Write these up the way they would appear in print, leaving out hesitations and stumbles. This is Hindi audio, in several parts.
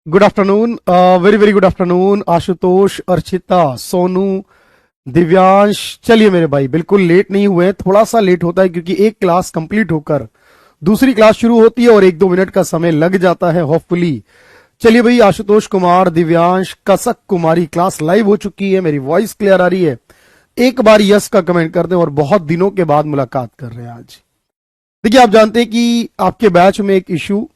Good afternoon, very very good afternoon Ashutosh, Archita, Sonu, Divyansh. चलिए मेरे भाई, बिल्कुल लेट नहीं हुए, थोड़ा सा लेट होता है क्योंकि एक क्लास कंप्लीट होकर दूसरी क्लास शुरू होती है और 1-2 मिनट का समय लग जाता है होपफुली। चलिए भाई, आशुतोष कुमार, दिव्यांश, कसक कुमारी, क्लास लाइव हो चुकी है, मेरी वॉइस क्लियर आ रही है? एक बार यस का कमेंट कर दें। और बहुत दिनों के बाद मुलाकात कर रहे हैं आज। देखिए, आप जानते हैं कि आपके बैच में एक इशू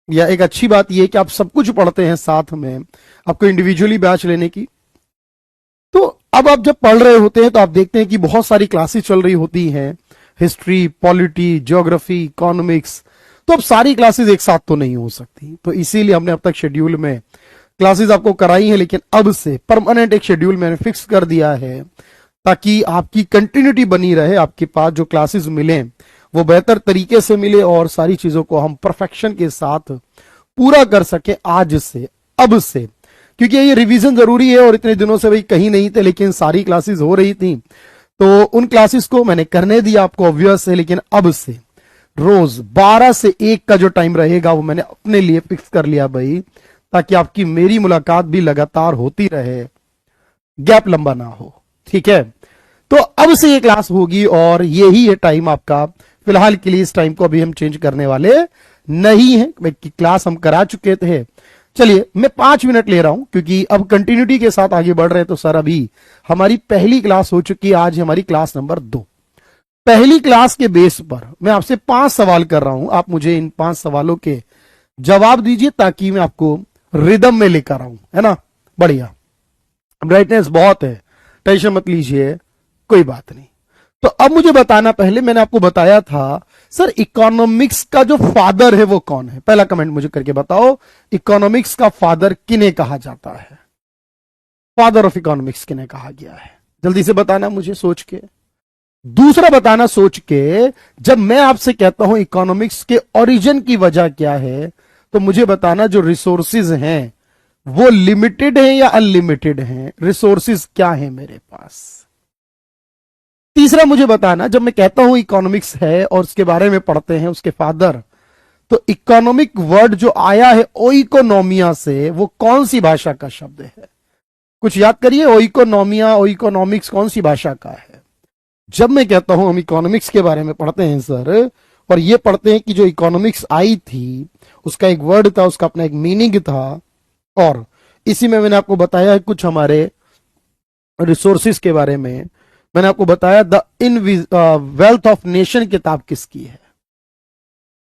या एक अच्छी बात यह है कि आप सब कुछ पढ़ते हैं साथ में, आपको इंडिविजुअली बैच लेने की। तो अब आप जब पढ़ रहे होते हैं तो आप देखते हैं कि बहुत सारी क्लासेस चल रही होती हैं, हिस्ट्री, पॉलिटी, ज्योग्राफी, इकोनॉमिक्स। तो अब सारी क्लासेस एक साथ तो नहीं हो सकती, तो इसीलिए हमने अब तक शेड्यूल में क्लासेस आपको कराई हैं, लेकिन अब से परमानेंट एक शेड्यूल मैंने फिक्स कर दिया है ताकि आपकी कंटिन्यूटी बनी रहे, आपके पास जो क्लासेस मिले वो बेहतर तरीके से मिले और सारी चीजों को हम परफेक्शन के साथ पूरा कर सके आज से, अब से। क्योंकि ये रिवीजन जरूरी है और इतने दिनों से भाई कहीं नहीं थे, लेकिन सारी क्लासेस हो रही थी तो उन क्लासेस को मैंने करने दिया आपको, ऑब्वियस है। लेकिन अब से रोज 12 से 1 का जो टाइम रहेगा वो मैंने अपने लिए फिक्स कर लिया भाई, ताकि आपकी मेरी मुलाकात भी लगातार होती रहे, गैप लंबा ना हो। ठीक है, तो अब से ये क्लास होगी और यही है टाइम आपका। फिलहाल के लिए इस टाइम को अभी हम चेंज करने वाले नहीं है, क्लास हम करा चुके थे। चलिए, मैं 5 मिनट ले रहा हूं क्योंकि अब कंटिन्यूटी के साथ आगे बढ़ रहे हैं। तो सर, अभी हमारी पहली क्लास हो चुकी है, आज हमारी क्लास नंबर 2। पहली क्लास के बेस पर मैं आपसे 5 सवाल कर रहा हूं, आप मुझे इन 5 सवालों के जवाब दीजिए ताकि मैं आपको रिदम में लेकर आऊं, है ना? बढ़िया, ब्राइटनेस बहुत है, टेंशन मत लीजिए, कोई बात नहीं। तो अब मुझे बताना, पहले मैंने आपको बताया था सर इकोनॉमिक्स का जो फादर है वो कौन है? पहला कमेंट मुझे करके बताओ, इकोनॉमिक्स का फादर किन्हें कहा जाता है? फादर ऑफ इकोनॉमिक्स किन्हें कहा गया है? जल्दी से बताना मुझे सोच के। दूसरा बताना सोच के, जब मैं आपसे कहता हूं इकोनॉमिक्स के ओरिजिन की वजह क्या है, तो मुझे बताना जो रिसोर्सेज हैं वो लिमिटेड हैं या अनलिमिटेड हैं? रिसोर्सेज क्या है मेरे पास? तीसरा मुझे बताना, जब मैं कहता हूं इकोनॉमिक्स है और उसके बारे में पढ़ते हैं उसके फादर, तो इकोनॉमिक वर्ड जो आया है ओइकोनोमिया से, वो कौन सी भाषा का शब्द है? कुछ याद करिए, ओइकोनोमिया, ओइकोनॉमिक्स कौन सी भाषा का है? जब मैं कहता हूं हम इकोनॉमिक्स के बारे में पढ़ते हैं सर, और ये पढ़ते हैं कि जो इकोनॉमिक्स आई थी उसका एक वर्ड था, उसका अपना एक मीनिंग था, और इसी में मैंने आपको बताया है कुछ हमारे रिसोर्सेज के बारे में। मैंने आपको बताया the in wealth of nation किताब किसकी है,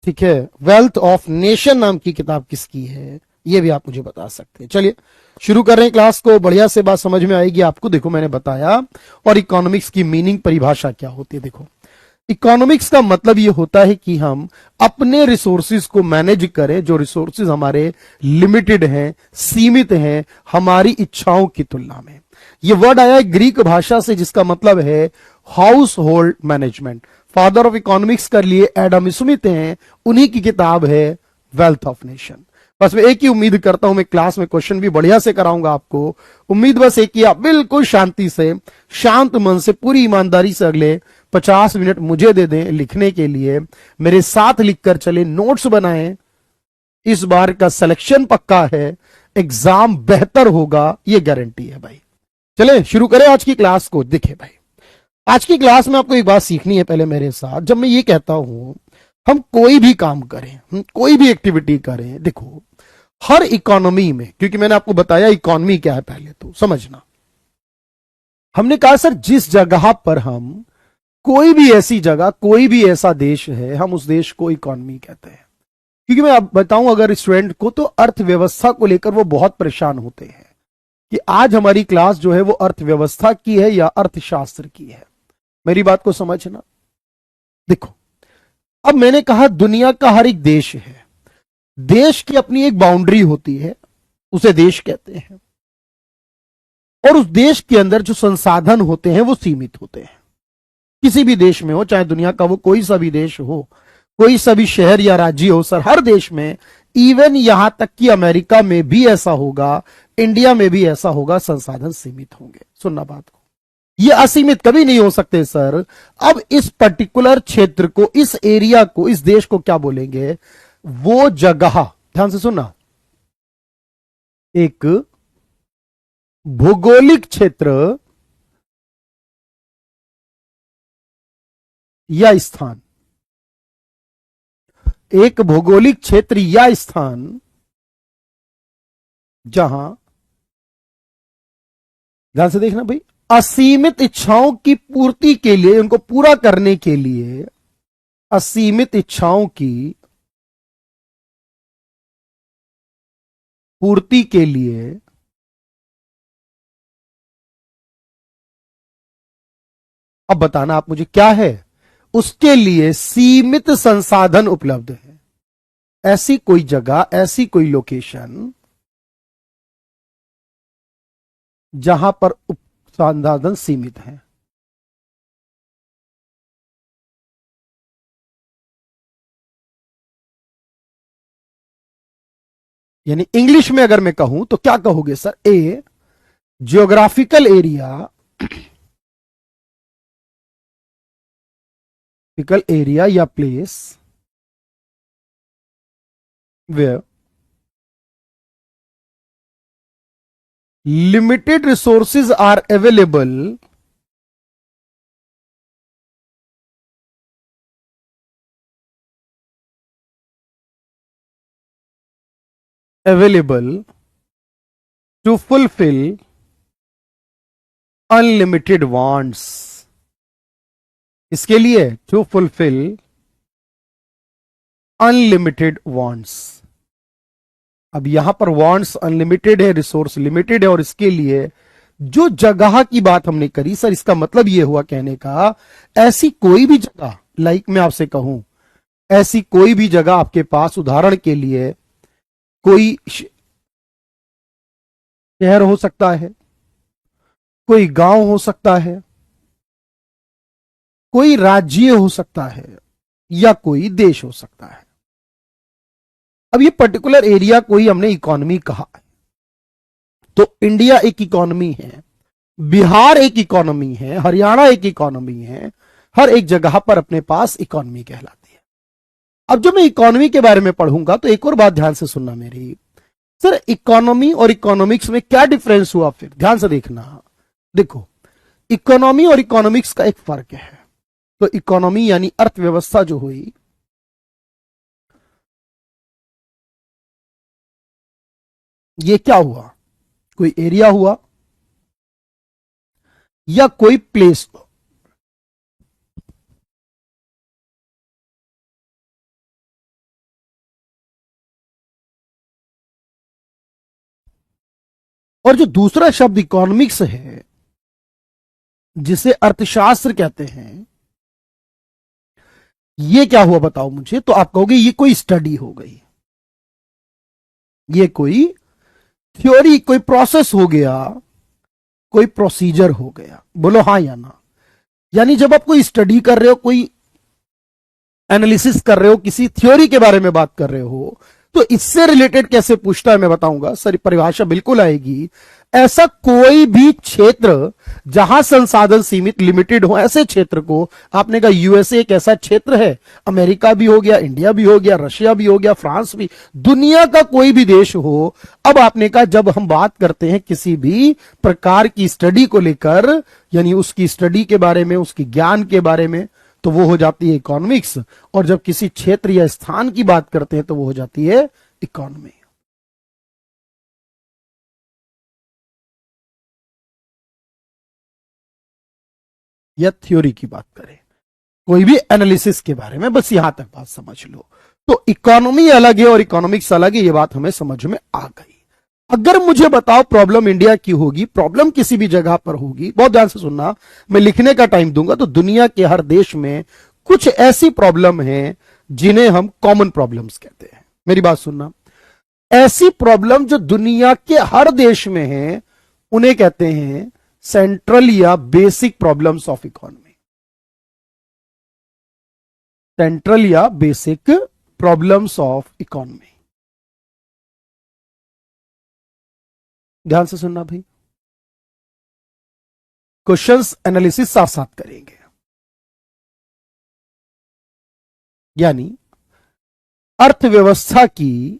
ठीक है? वेल्थ ऑफ नेशन नाम की किताब किसकी है, ये भी आप मुझे बता सकते हैं। चलिए शुरू कर रहे हैं क्लास को, बढ़िया से बात समझ में आएगी आपको। देखो, मैंने बताया और इकोनॉमिक्स की मीनिंग, परिभाषा क्या होती है। देखो, इकोनॉमिक्स का मतलब ये होता है कि हम अपने रिसोर्सेज को मैनेज करें, जो रिसोर्सेज हमारे लिमिटेड हैं, सीमित हैं हमारी इच्छाओं की तुलना में। ये वर्ड आया है ग्रीक भाषा से, जिसका मतलब है house hold management. Father of economics कर लिए एडम स्मिथ हैं, उन्हीं की किताब है वेल्थ ऑफ नेशन। बस मैं एक ही उम्मीद करता हूं, मैं क्लास में क्वेश्चन भी बढ़िया से कराऊंगा आपको। उम्मीद बस एक ही, आप बिल्कुल शांति से, शांत मन से, पूरी ईमानदारी से अगले 50 मिनट मुझे दे दें लिखने के लिए, मेरे साथ लिखकर चले, नोट्स बनाएं। इस बार का सिलेक्शन पक्का है, एग्जाम बेहतर होगा, ये गारंटी है भाई। चले शुरू करें आज की क्लास को। देखिए भाई, आज की क्लास में आपको एक बात सीखनी है पहले मेरे साथ। जब मैं ये कहता हूं हम कोई भी काम करें, हम कोई भी एक्टिविटी करें, देखो हर इकोनॉमी में, क्योंकि मैंने आपको बताया इकोनॉमी क्या है पहले तो समझना। हमने कहा सर जिस जगह पर हम, कोई भी ऐसी जगह, कोई भी ऐसा देश है, हम उस देश को इकोनॉमी कहते हैं। क्योंकि मैं अब बताऊं अगर स्टूडेंट को, तो अर्थव्यवस्था को लेकर वो बहुत परेशान होते हैं कि आज हमारी क्लास जो है वो अर्थव्यवस्था की है या अर्थशास्त्र की है। मेरी बात को समझना। देखो, अब मैंने कहा दुनिया का हर एक देश है, देश की अपनी एक बाउंड्री होती है, उसे देश कहते हैं, और उस देश के अंदर जो संसाधन होते हैं वो सीमित होते हैं। किसी भी देश में हो, चाहे दुनिया का वो कोई सा भी देश हो, कोई सा भी शहर या राज्य हो सर, हर देश में, इवन यहां तक कि अमेरिका में भी ऐसा होगा, इंडिया में भी ऐसा होगा, संसाधन सीमित होंगे। सुनना बात को, ये असीमित कभी नहीं हो सकते सर। अब इस पर्टिकुलर क्षेत्र को, इस एरिया को, इस देश को क्या बोलेंगे? वो जगह, ध्यान से सुनना, एक भौगोलिक क्षेत्र या स्थान, एक भौगोलिक क्षेत्र या स्थान जहां, ध्यान से देखना भाई, असीमित इच्छाओं की पूर्ति के लिए, उनको पूरा करने के लिए असीमित इच्छाओं की पूर्ति के लिए अब बताना आप मुझे क्या है, उसके लिए सीमित संसाधन उपलब्ध है। ऐसी कोई जगह, ऐसी कोई लोकेशन जहां पर संसाधन सीमित हैं। यानी इंग्लिश में अगर मैं कहूं तो क्या कहोगे सर? ए जियोग्राफिकल एरिया, या place where limited resources are available to fulfill unlimited wants। इसके लिए to fulfill unlimited wants। अब यहां पर wants अनलिमिटेड है, रिसोर्स लिमिटेड है, और इसके लिए जो जगह की बात हमने करी सर, इसका मतलब यह हुआ कहने का, ऐसी कोई भी जगह, लाइक मैं आपसे कहूं, ऐसी कोई भी जगह आपके पास, उदाहरण के लिए कोई शहर हो सकता है, कोई गांव हो सकता है, कोई राज्य हो सकता है, या कोई देश हो सकता है। अब ये पर्टिकुलर एरिया कोई हमने इकोनॉमी कहा, तो इंडिया एक इकोनॉमी है, बिहार एक इकोनॉमी है, हरियाणा एक इकोनॉमी है, हर एक जगह पर अपने पास इकोनॉमी कहलाती है। अब जब मैं इकोनॉमी के बारे में पढ़ूंगा तो एक और बात ध्यान से सुनना मेरी, सर इकोनॉमी और इकोनॉमिक्स में क्या डिफरेंस हुआ, फिर ध्यान से देखना। देखो, इकोनॉमी और इकोनॉमिक्स का एक फर्क है। तो इकोनॉमी यानी अर्थव्यवस्था जो हुई, ये क्या हुआ, कोई एरिया हुआ या कोई प्लेस हुआ। और जो दूसरा शब्द इकोनॉमिक्स है, जिसे अर्थशास्त्र कहते हैं, ये क्या हुआ बताओ मुझे? तो आप कहोगे ये कोई स्टडी हो गई, ये कोई थ्योरी, कोई प्रोसेस हो गया, कोई प्रोसीजर हो गया। बोलो हाँ या ना। यानी जब आप कोई स्टडी कर रहे हो, कोई एनालिसिस कर रहे हो, किसी थ्योरी के बारे में बात कर रहे हो, तो इससे रिलेटेड कैसे पूछता है मैं बताऊंगा। सर परिभाषा बिल्कुल आएगी। ऐसा कोई भी क्षेत्र जहां संसाधन सीमित, लिमिटेड हो, ऐसे क्षेत्र को, आपने कहा यूएसए एक ऐसा क्षेत्र है, अमेरिका भी हो गया, इंडिया भी हो गया, रशिया भी हो गया, फ्रांस भी, दुनिया का कोई भी देश हो। अब आपने कहा जब हम बात करते हैं किसी भी प्रकार की स्टडी को लेकर, यानी उसकी स्टडी के बारे में, उसकी ज्ञान के बारे में, तो वो हो जाती है इकोनॉमिक्स। और जब किसी क्षेत्र या स्थान की बात करते हैं तो वो हो जाती है इकोनॉमी। या थ्योरी की बात करें, कोई भी एनालिसिस के बारे में, बस यहां तक बात समझ लो। तो इकोनॉमी अलग है और इकोनॉमिक्स अलग है, ये बात हमें समझ में आ गई। अगर मुझे बताओ प्रॉब्लम इंडिया की होगी, प्रॉब्लम किसी भी जगह पर होगी, बहुत ध्यान से सुनना, मैं लिखने का टाइम दूंगा, तो दुनिया के हर देश में कुछ ऐसी प्रॉब्लम है जिन्हें हम कॉमन प्रॉब्लम्स कहते हैं। मेरी बात सुनना, ऐसी प्रॉब्लम जो दुनिया के हर देश में है, उन्हें कहते हैं सेंट्रल या basic problems of economy. Central या बेसिक प्रॉब्लम्स ऑफ इकोनॉमी। ध्यान से सुनना भाई, क्वेश्चंस एनालिसिस साथ साथ करेंगे। यानी अर्थव्यवस्था की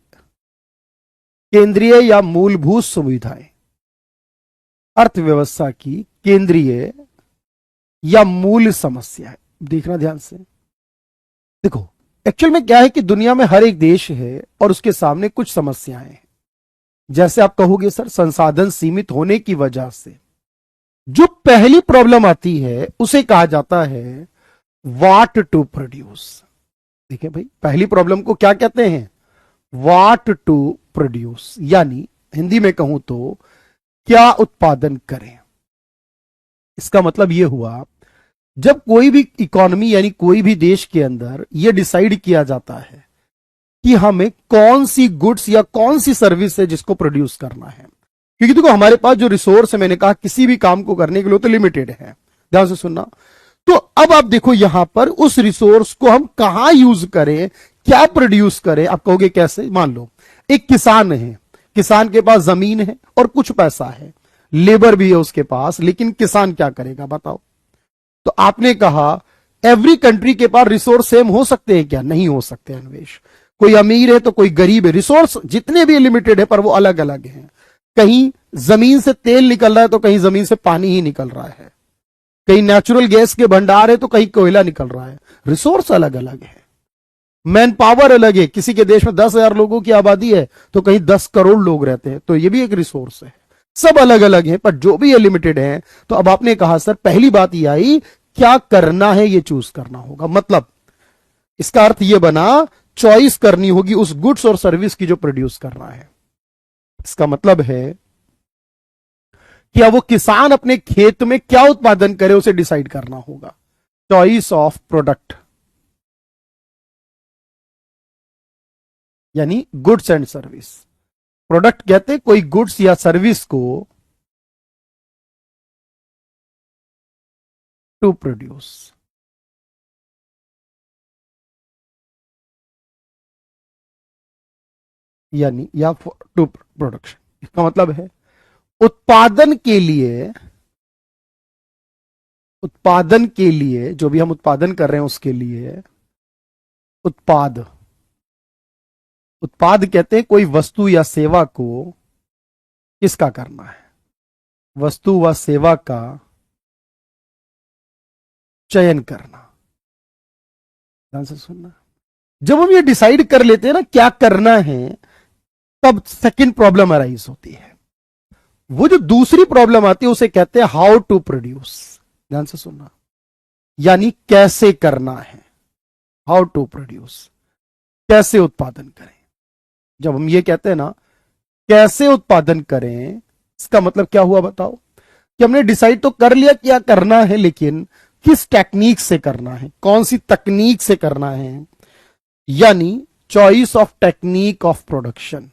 केंद्रीय या मूलभूत सुविधाएं, अर्थव्यवस्था की केंद्रीय या मूल समस्या है। देखना ध्यान से, देखो एक्चुअल में क्या है कि दुनिया में हर एक देश है और उसके सामने कुछ समस्याएं हैं। जैसे आप कहोगे सर संसाधन सीमित होने की वजह से जो पहली प्रॉब्लम आती है उसे कहा जाता है व्हाट टू प्रोड्यूस। देखिए भाई, पहली प्रॉब्लम को क्या कहते हैं? व्हाट टू प्रोड्यूस, यानी हिंदी में कहूं तो क्या उत्पादन करें। इसका मतलब यह हुआ जब कोई भी इकोनॉमी यानी कोई भी देश के अंदर यह डिसाइड किया जाता है कि हमें कौन सी गुड्स या कौन सी सर्विस है जिसको प्रोड्यूस करना है। क्योंकि देखो हमारे पास जो रिसोर्स है, मैंने कहा किसी भी काम को करने के लिए तो लिमिटेड है, ध्यान से सुनना। तो अब आप देखो यहां पर उस रिसोर्स को हम कहां यूज करें, क्या प्रोड्यूस करें। आप कहोगे कैसे? मान लो एक किसान है, किसान के पास जमीन है और कुछ पैसा है, लेबर भी है उसके पास, लेकिन किसान क्या करेगा बताओ? तो आपने कहा एवरी कंट्री के पास रिसोर्स सेम हो सकते हैं क्या? नहीं हो सकते अन्वेष। कोई अमीर है तो कोई गरीब है, रिसोर्स जितने भी लिमिटेड है पर वो अलग अलग हैं। कहीं जमीन से तेल निकल रहा है तो कहीं जमीन से पानी ही निकल रहा है, कहीं नेचुरल गैस के भंडार है तो कहीं कोयला निकल रहा है। रिसोर्स अलग अलग है, मैन पावर अलग है। किसी के देश में 10,000 लोगों की आबादी है तो कहीं 10 करोड़ लोग रहते हैं, तो ये भी एक रिसोर्स है। सब अलग अलग है पर जो भी ये लिमिटेड है। तो अब आपने कहा सर पहली बात ये आई क्या करना है, ये चूज करना होगा। मतलब इसका अर्थ ये बना चॉइस करनी होगी उस गुड्स और सर्विस की जो प्रोड्यूस करना है। इसका मतलब है कि अब वो किसान अपने खेत में क्या उत्पादन करे उसे डिसाइड करना होगा। चॉइस ऑफ प्रोडक्ट यानी गुड्स एंड सर्विस। प्रोडक्ट कहते हैं कोई गुड्स या सर्विस को टू प्रोड्यूस, यानी या टू प्रोडक्शन। इसका मतलब है उत्पादन के लिए, उत्पादन के लिए जो भी हम उत्पादन कर रहे हैं उसके लिए उत्पाद, उत्पाद कहते हैं कोई वस्तु या सेवा को किसका करना है, वस्तु व सेवा का चयन करना। ध्यान से सुनना, जब हम ये डिसाइड कर लेते हैं ना क्या करना है, तब सेकंड प्रॉब्लम अराइज होती है। वो जो दूसरी प्रॉब्लम आती है उसे कहते हैं हाउ टू प्रोड्यूस। ध्यान से सुनना, यानी कैसे करना है, हाउ टू प्रोड्यूस, कैसे उत्पादन करें। जब हम ये कहते हैं ना कैसे उत्पादन करें, इसका मतलब क्या हुआ बताओ? कि हमने डिसाइड तो कर लिया क्या करना है, लेकिन किस टेक्निक से करना है, कौन सी तकनीक से करना है, यानी choice of technique of production,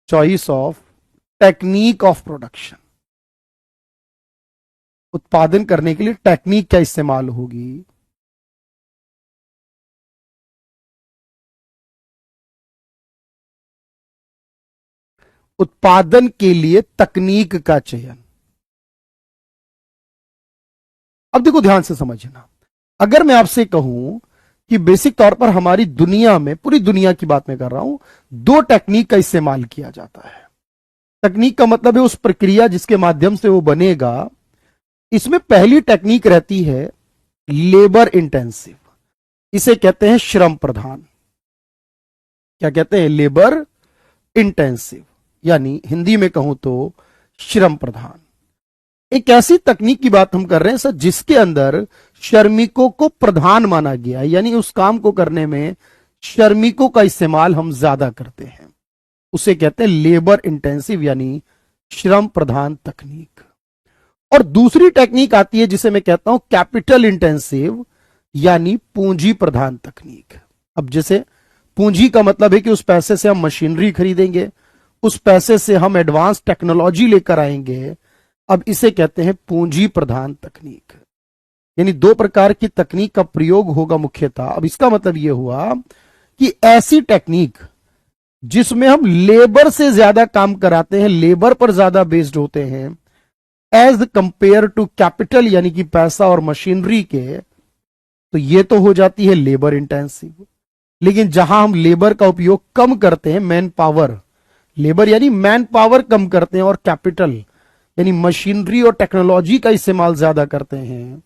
choice of technique of production. उत्पादन करने के लिए टेक्निक क्या इस्तेमाल होगी। उत्पादन के लिए तकनीक का चयन। अब देखो ध्यान से समझना, अगर मैं आपसे कहूं कि बेसिक तौर पर हमारी दुनिया में, पूरी दुनिया की बात मैं कर रहा हूं, 2 टेक्निक का इस्तेमाल किया जाता है। तकनीक का मतलब है उस प्रक्रिया जिसके माध्यम से वो बनेगा। इसमें पहली टेक्निक रहती है लेबर इंटेंसिव, इसे कहते हैं श्रम प्रधान। क्या कहते हैं? लेबर इंटेंसिव, यानी हिंदी में कहूं तो श्रम प्रधान। एक ऐसी तकनीक की बात हम कर रहे हैं सर जिसके अंदर श्रमिकों को प्रधान माना गया है, यानी उस काम को करने में श्रमिकों का इस्तेमाल हम ज्यादा करते हैं, उसे कहते हैं लेबर इंटेंसिव यानी श्रम प्रधान तकनीक। और दूसरी टेक्निक आती है जिसे मैं कहता हूं कैपिटल इंटेंसिव यानी पूंजी प्रधान तकनीक। अब जैसे पूंजी का मतलब है कि उस पैसे से हम मशीनरी खरीदेंगे, उस पैसे से हम एडवांस टेक्नोलॉजी लेकर आएंगे। अब इसे कहते हैं पूंजी प्रधान तकनीक, यानी 2 प्रकार की तकनीक का प्रयोग होगा मुख्यतः। अब इसका मतलब यह हुआ कि ऐसी टेक्निक जिसमें हम लेबर से ज्यादा काम कराते हैं, लेबर पर ज्यादा बेस्ड होते हैं एज कंपेयर टू कैपिटल यानी कि पैसा और मशीनरी के, तो ये तो हो जाती है लेबर इंटेंसिव। लेकिन जहां हम लेबर का उपयोग कम करते हैं, मैन पावर, लेबर यानी मैन पावर कम करते हैं, और कैपिटल यानी मशीनरी और टेक्नोलॉजी का इस्तेमाल ज्यादा करते हैं।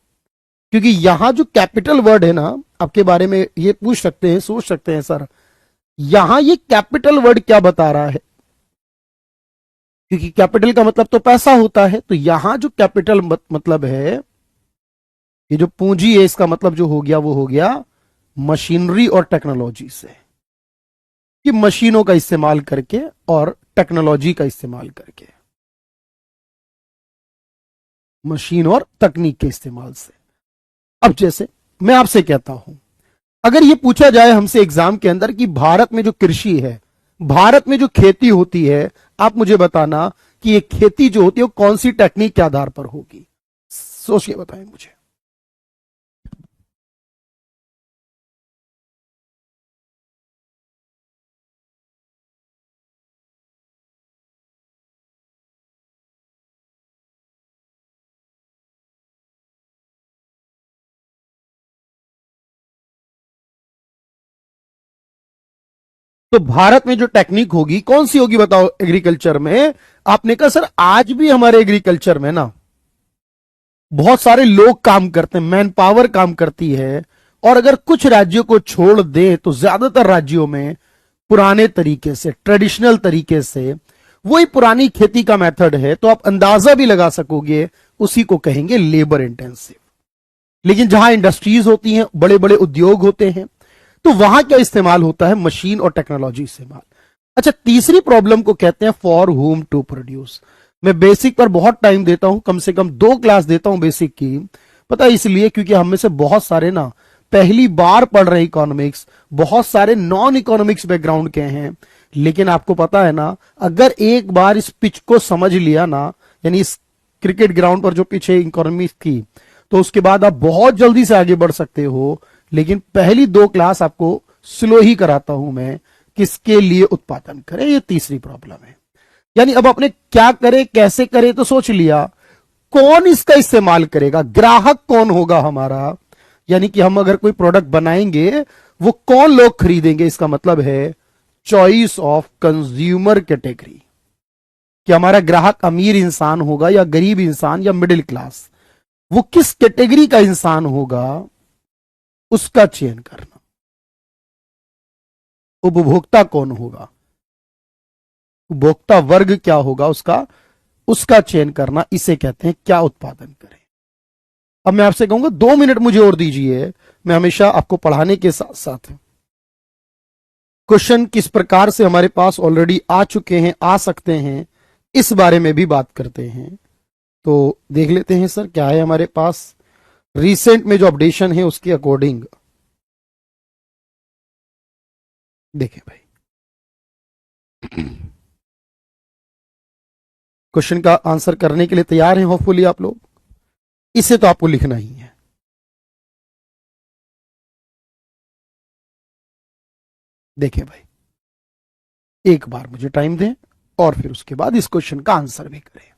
क्योंकि यहां जो कैपिटल वर्ड है ना, आपके बारे में ये पूछ सकते हैं, सोच सकते हैं सर यहां ये कैपिटल वर्ड क्या बता रहा है, क्योंकि कैपिटल का मतलब तो पैसा होता है। तो यहां जो कैपिटल मतलब है, ये जो पूंजी है, इसका मतलब जो हो गया वो हो गया मशीनरी और टेक्नोलॉजी से, कि मशीनों का इस्तेमाल करके और टेक्नोलॉजी का इस्तेमाल करके, मशीन और तकनीक के इस्तेमाल से। अब जैसे मैं आपसे कहता हूं, अगर ये पूछा जाए हमसे एग्जाम के अंदर कि भारत में जो कृषि है, भारत में जो खेती होती है, आप मुझे बताना कि ये खेती जो होती है वो कौन सी टेक्निक के आधार पर होगी, सोच के बताएं मुझे। तो भारत में जो टेक्निक होगी कौन सी होगी बताओ एग्रीकल्चर में। आपने कहा सर आज भी हमारे एग्रीकल्चर में ना बहुत सारे लोग काम करते हैं, मैन पावर काम करती है, और अगर कुछ राज्यों को छोड़ दें तो ज्यादातर राज्यों में पुराने तरीके से, ट्रेडिशनल तरीके से, वही पुरानी खेती का मेथड है। तो आप अंदाजा भी लगा सकोगे, उसी को कहेंगे लेबर इंटेंसिव। लेकिन जहां इंडस्ट्रीज होती हैं, बड़े बड़े उद्योग होते हैं, तो वहां क्या इस्तेमाल होता है, मशीन और टेक्नोलॉजी इस्तेमाल। अच्छा, तीसरी प्रॉब्लम को कहते हैं फॉर होम टू प्रोड्यूस। मैं बेसिक पर बहुत टाइम देता हूं, कम से कम 2 क्लास देता हूं बेसिक की। पता है इसलिए क्योंकि हम में से बहुत सारे ना पहली बार पढ़ रहे इकोनॉमिक्स, बहुत सारे नॉन इकोनॉमिक्स बैकग्राउंड के हैं। लेकिन आपको पता है ना, अगर एक बार इस पिच को समझ लिया ना, यानी इस क्रिकेट ग्राउंड पर जो पिच है इकोनॉमिक्स की, तो उसके बाद आप बहुत जल्दी से आगे बढ़ सकते हो। लेकिन पहली 2 क्लास आपको स्लो ही कराता हूं मैं, किसके लिए उत्पादन करें, ये तीसरी प्रॉब्लम है। यानी अब आपने क्या करे कैसे करे तो सोच लिया, कौन इसका इस्तेमाल करेगा, ग्राहक कौन होगा हमारा, यानी कि हम अगर कोई प्रोडक्ट बनाएंगे वो कौन लोग खरीदेंगे, इसका मतलब है चॉइस ऑफ कंज्यूमर कैटेगरी, कि हमारा ग्राहक अमीर इंसान होगा या गरीब इंसान या मिडिल क्लास, वो किस कैटेगरी का इंसान होगा उसका चयन करना। उपभोक्ता कौन होगा, उपभोक्ता वर्ग क्या होगा उसका, उसका चयन करना, इसे कहते हैं क्या उत्पादन करें। अब मैं आपसे कहूंगा 2 मिनट मुझे और दीजिए, मैं हमेशा आपको पढ़ाने के साथ साथ क्वेश्चन किस प्रकार से हमारे पास ऑलरेडी आ चुके हैं, आ सकते हैं, इस बारे में भी बात करते हैं। तो देख लेते हैं सर क्या है हमारे पास रिसेंट में जो अपडेशन है उसके अकॉर्डिंग। देखिए भाई, क्वेश्चन का आंसर करने के लिए तैयार हैं होपफुली आप लोग, इसे तो आपको लिखना ही है। देखिए भाई, एक बार मुझे टाइम दें और फिर उसके बाद इस क्वेश्चन का आंसर भी करें।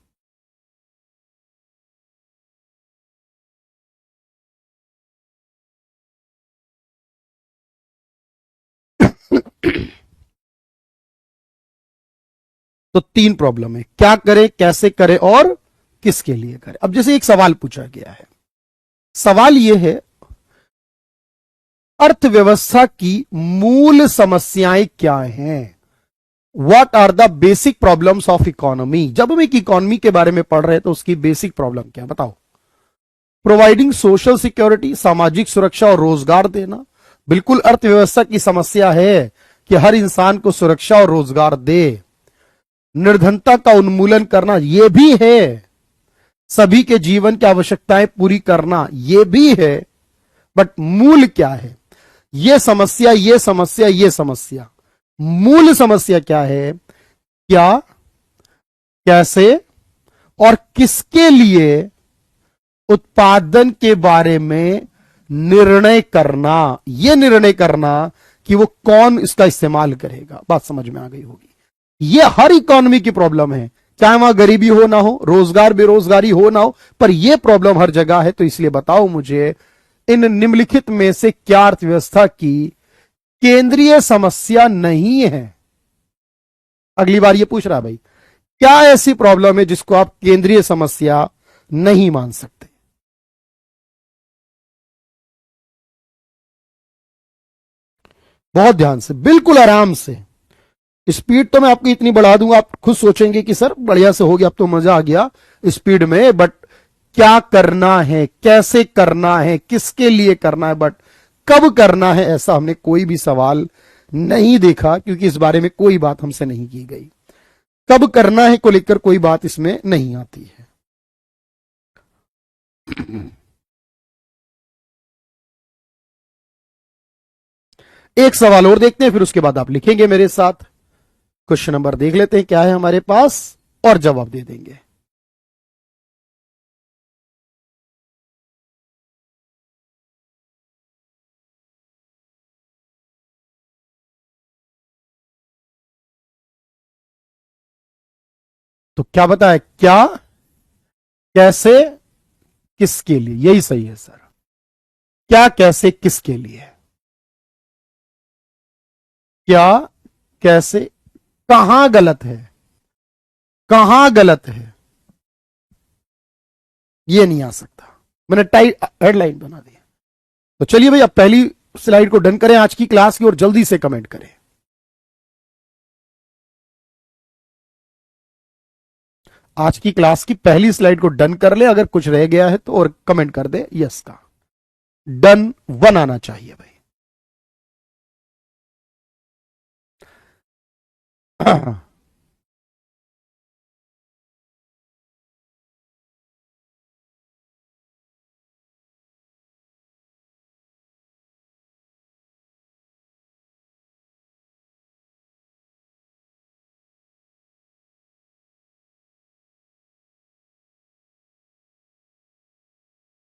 तो 3 प्रॉब्लम है, क्या करें, कैसे करें और किसके लिए करें। अब जैसे एक सवाल पूछा गया है, सवाल यह है अर्थव्यवस्था की मूल समस्याएं क्या हैं, what are the basic problems of economy. जब हम एक इकोनॉमी के बारे में पढ़ रहे हैं तो उसकी बेसिक प्रॉब्लम क्या, बताओ। प्रोवाइडिंग सोशल सिक्योरिटी, सामाजिक सुरक्षा और रोजगार देना, बिल्कुल अर्थव्यवस्था की समस्या है कि हर इंसान को सुरक्षा और रोजगार दे। निर्धनता का उन्मूलन करना, यह भी है। सभी के जीवन की आवश्यकताएं पूरी करना, यह भी है। बट मूल क्या है, यह समस्या, यह समस्या, यह समस्या, मूल समस्या क्या है, क्या, कैसे और किसके लिए उत्पादन के बारे में निर्णय करना, यह निर्णय करना कि वो कौन इसका इस्तेमाल करेगा। बात समझ में आ गई होगी। यह हर इकोनॉमी की प्रॉब्लम है, चाहे वहां गरीबी हो ना हो, रोजगार बेरोजगारी हो ना हो, पर यह प्रॉब्लम हर जगह है। तो इसलिए बताओ मुझे, इन निम्नलिखित में से क्या अर्थव्यवस्था की केंद्रीय समस्या नहीं है। अगली बार ये पूछ रहा है भाई, क्या ऐसी प्रॉब्लम है जिसको आप केंद्रीय समस्या नहीं मान सकते? बहुत ध्यान से, बिल्कुल आराम से। स्पीड तो मैं आपको इतनी बढ़ा दूंगा, आप खुद सोचेंगे कि सर बढ़िया से हो गया, अब तो मजा आ गया स्पीड में, बट क्या करना है, कैसे करना है, किसके लिए करना है, बट कब करना है, ऐसा हमने कोई भी सवाल नहीं देखा, क्योंकि इस बारे में कोई बात हमसे नहीं की गई। कब करना है को लेकर कोई बात इसमें नहीं आती है। एक सवाल और देखते हैं, फिर उसके बाद आप लिखेंगे मेरे साथ। क्वेश्चन नंबर देख लेते हैं क्या है हमारे पास, और जवाब दे देंगे। तो क्या बताया, क्या, कैसे, किसके लिए, यही सही है सर। क्या, कैसे, किसके लिए, क्या, कैसे, कहां गलत है, कहां गलत है, ये नहीं आ सकता। मैंने टाइट हेडलाइन बना दी। तो चलिए भाई, अब पहली स्लाइड को डन करें आज की क्लास की, और जल्दी से कमेंट करें। आज की क्लास की पहली स्लाइड को डन कर ले, अगर कुछ रह गया है तो, और कमेंट कर दे यस का। डन 1 आना चाहिए भाई।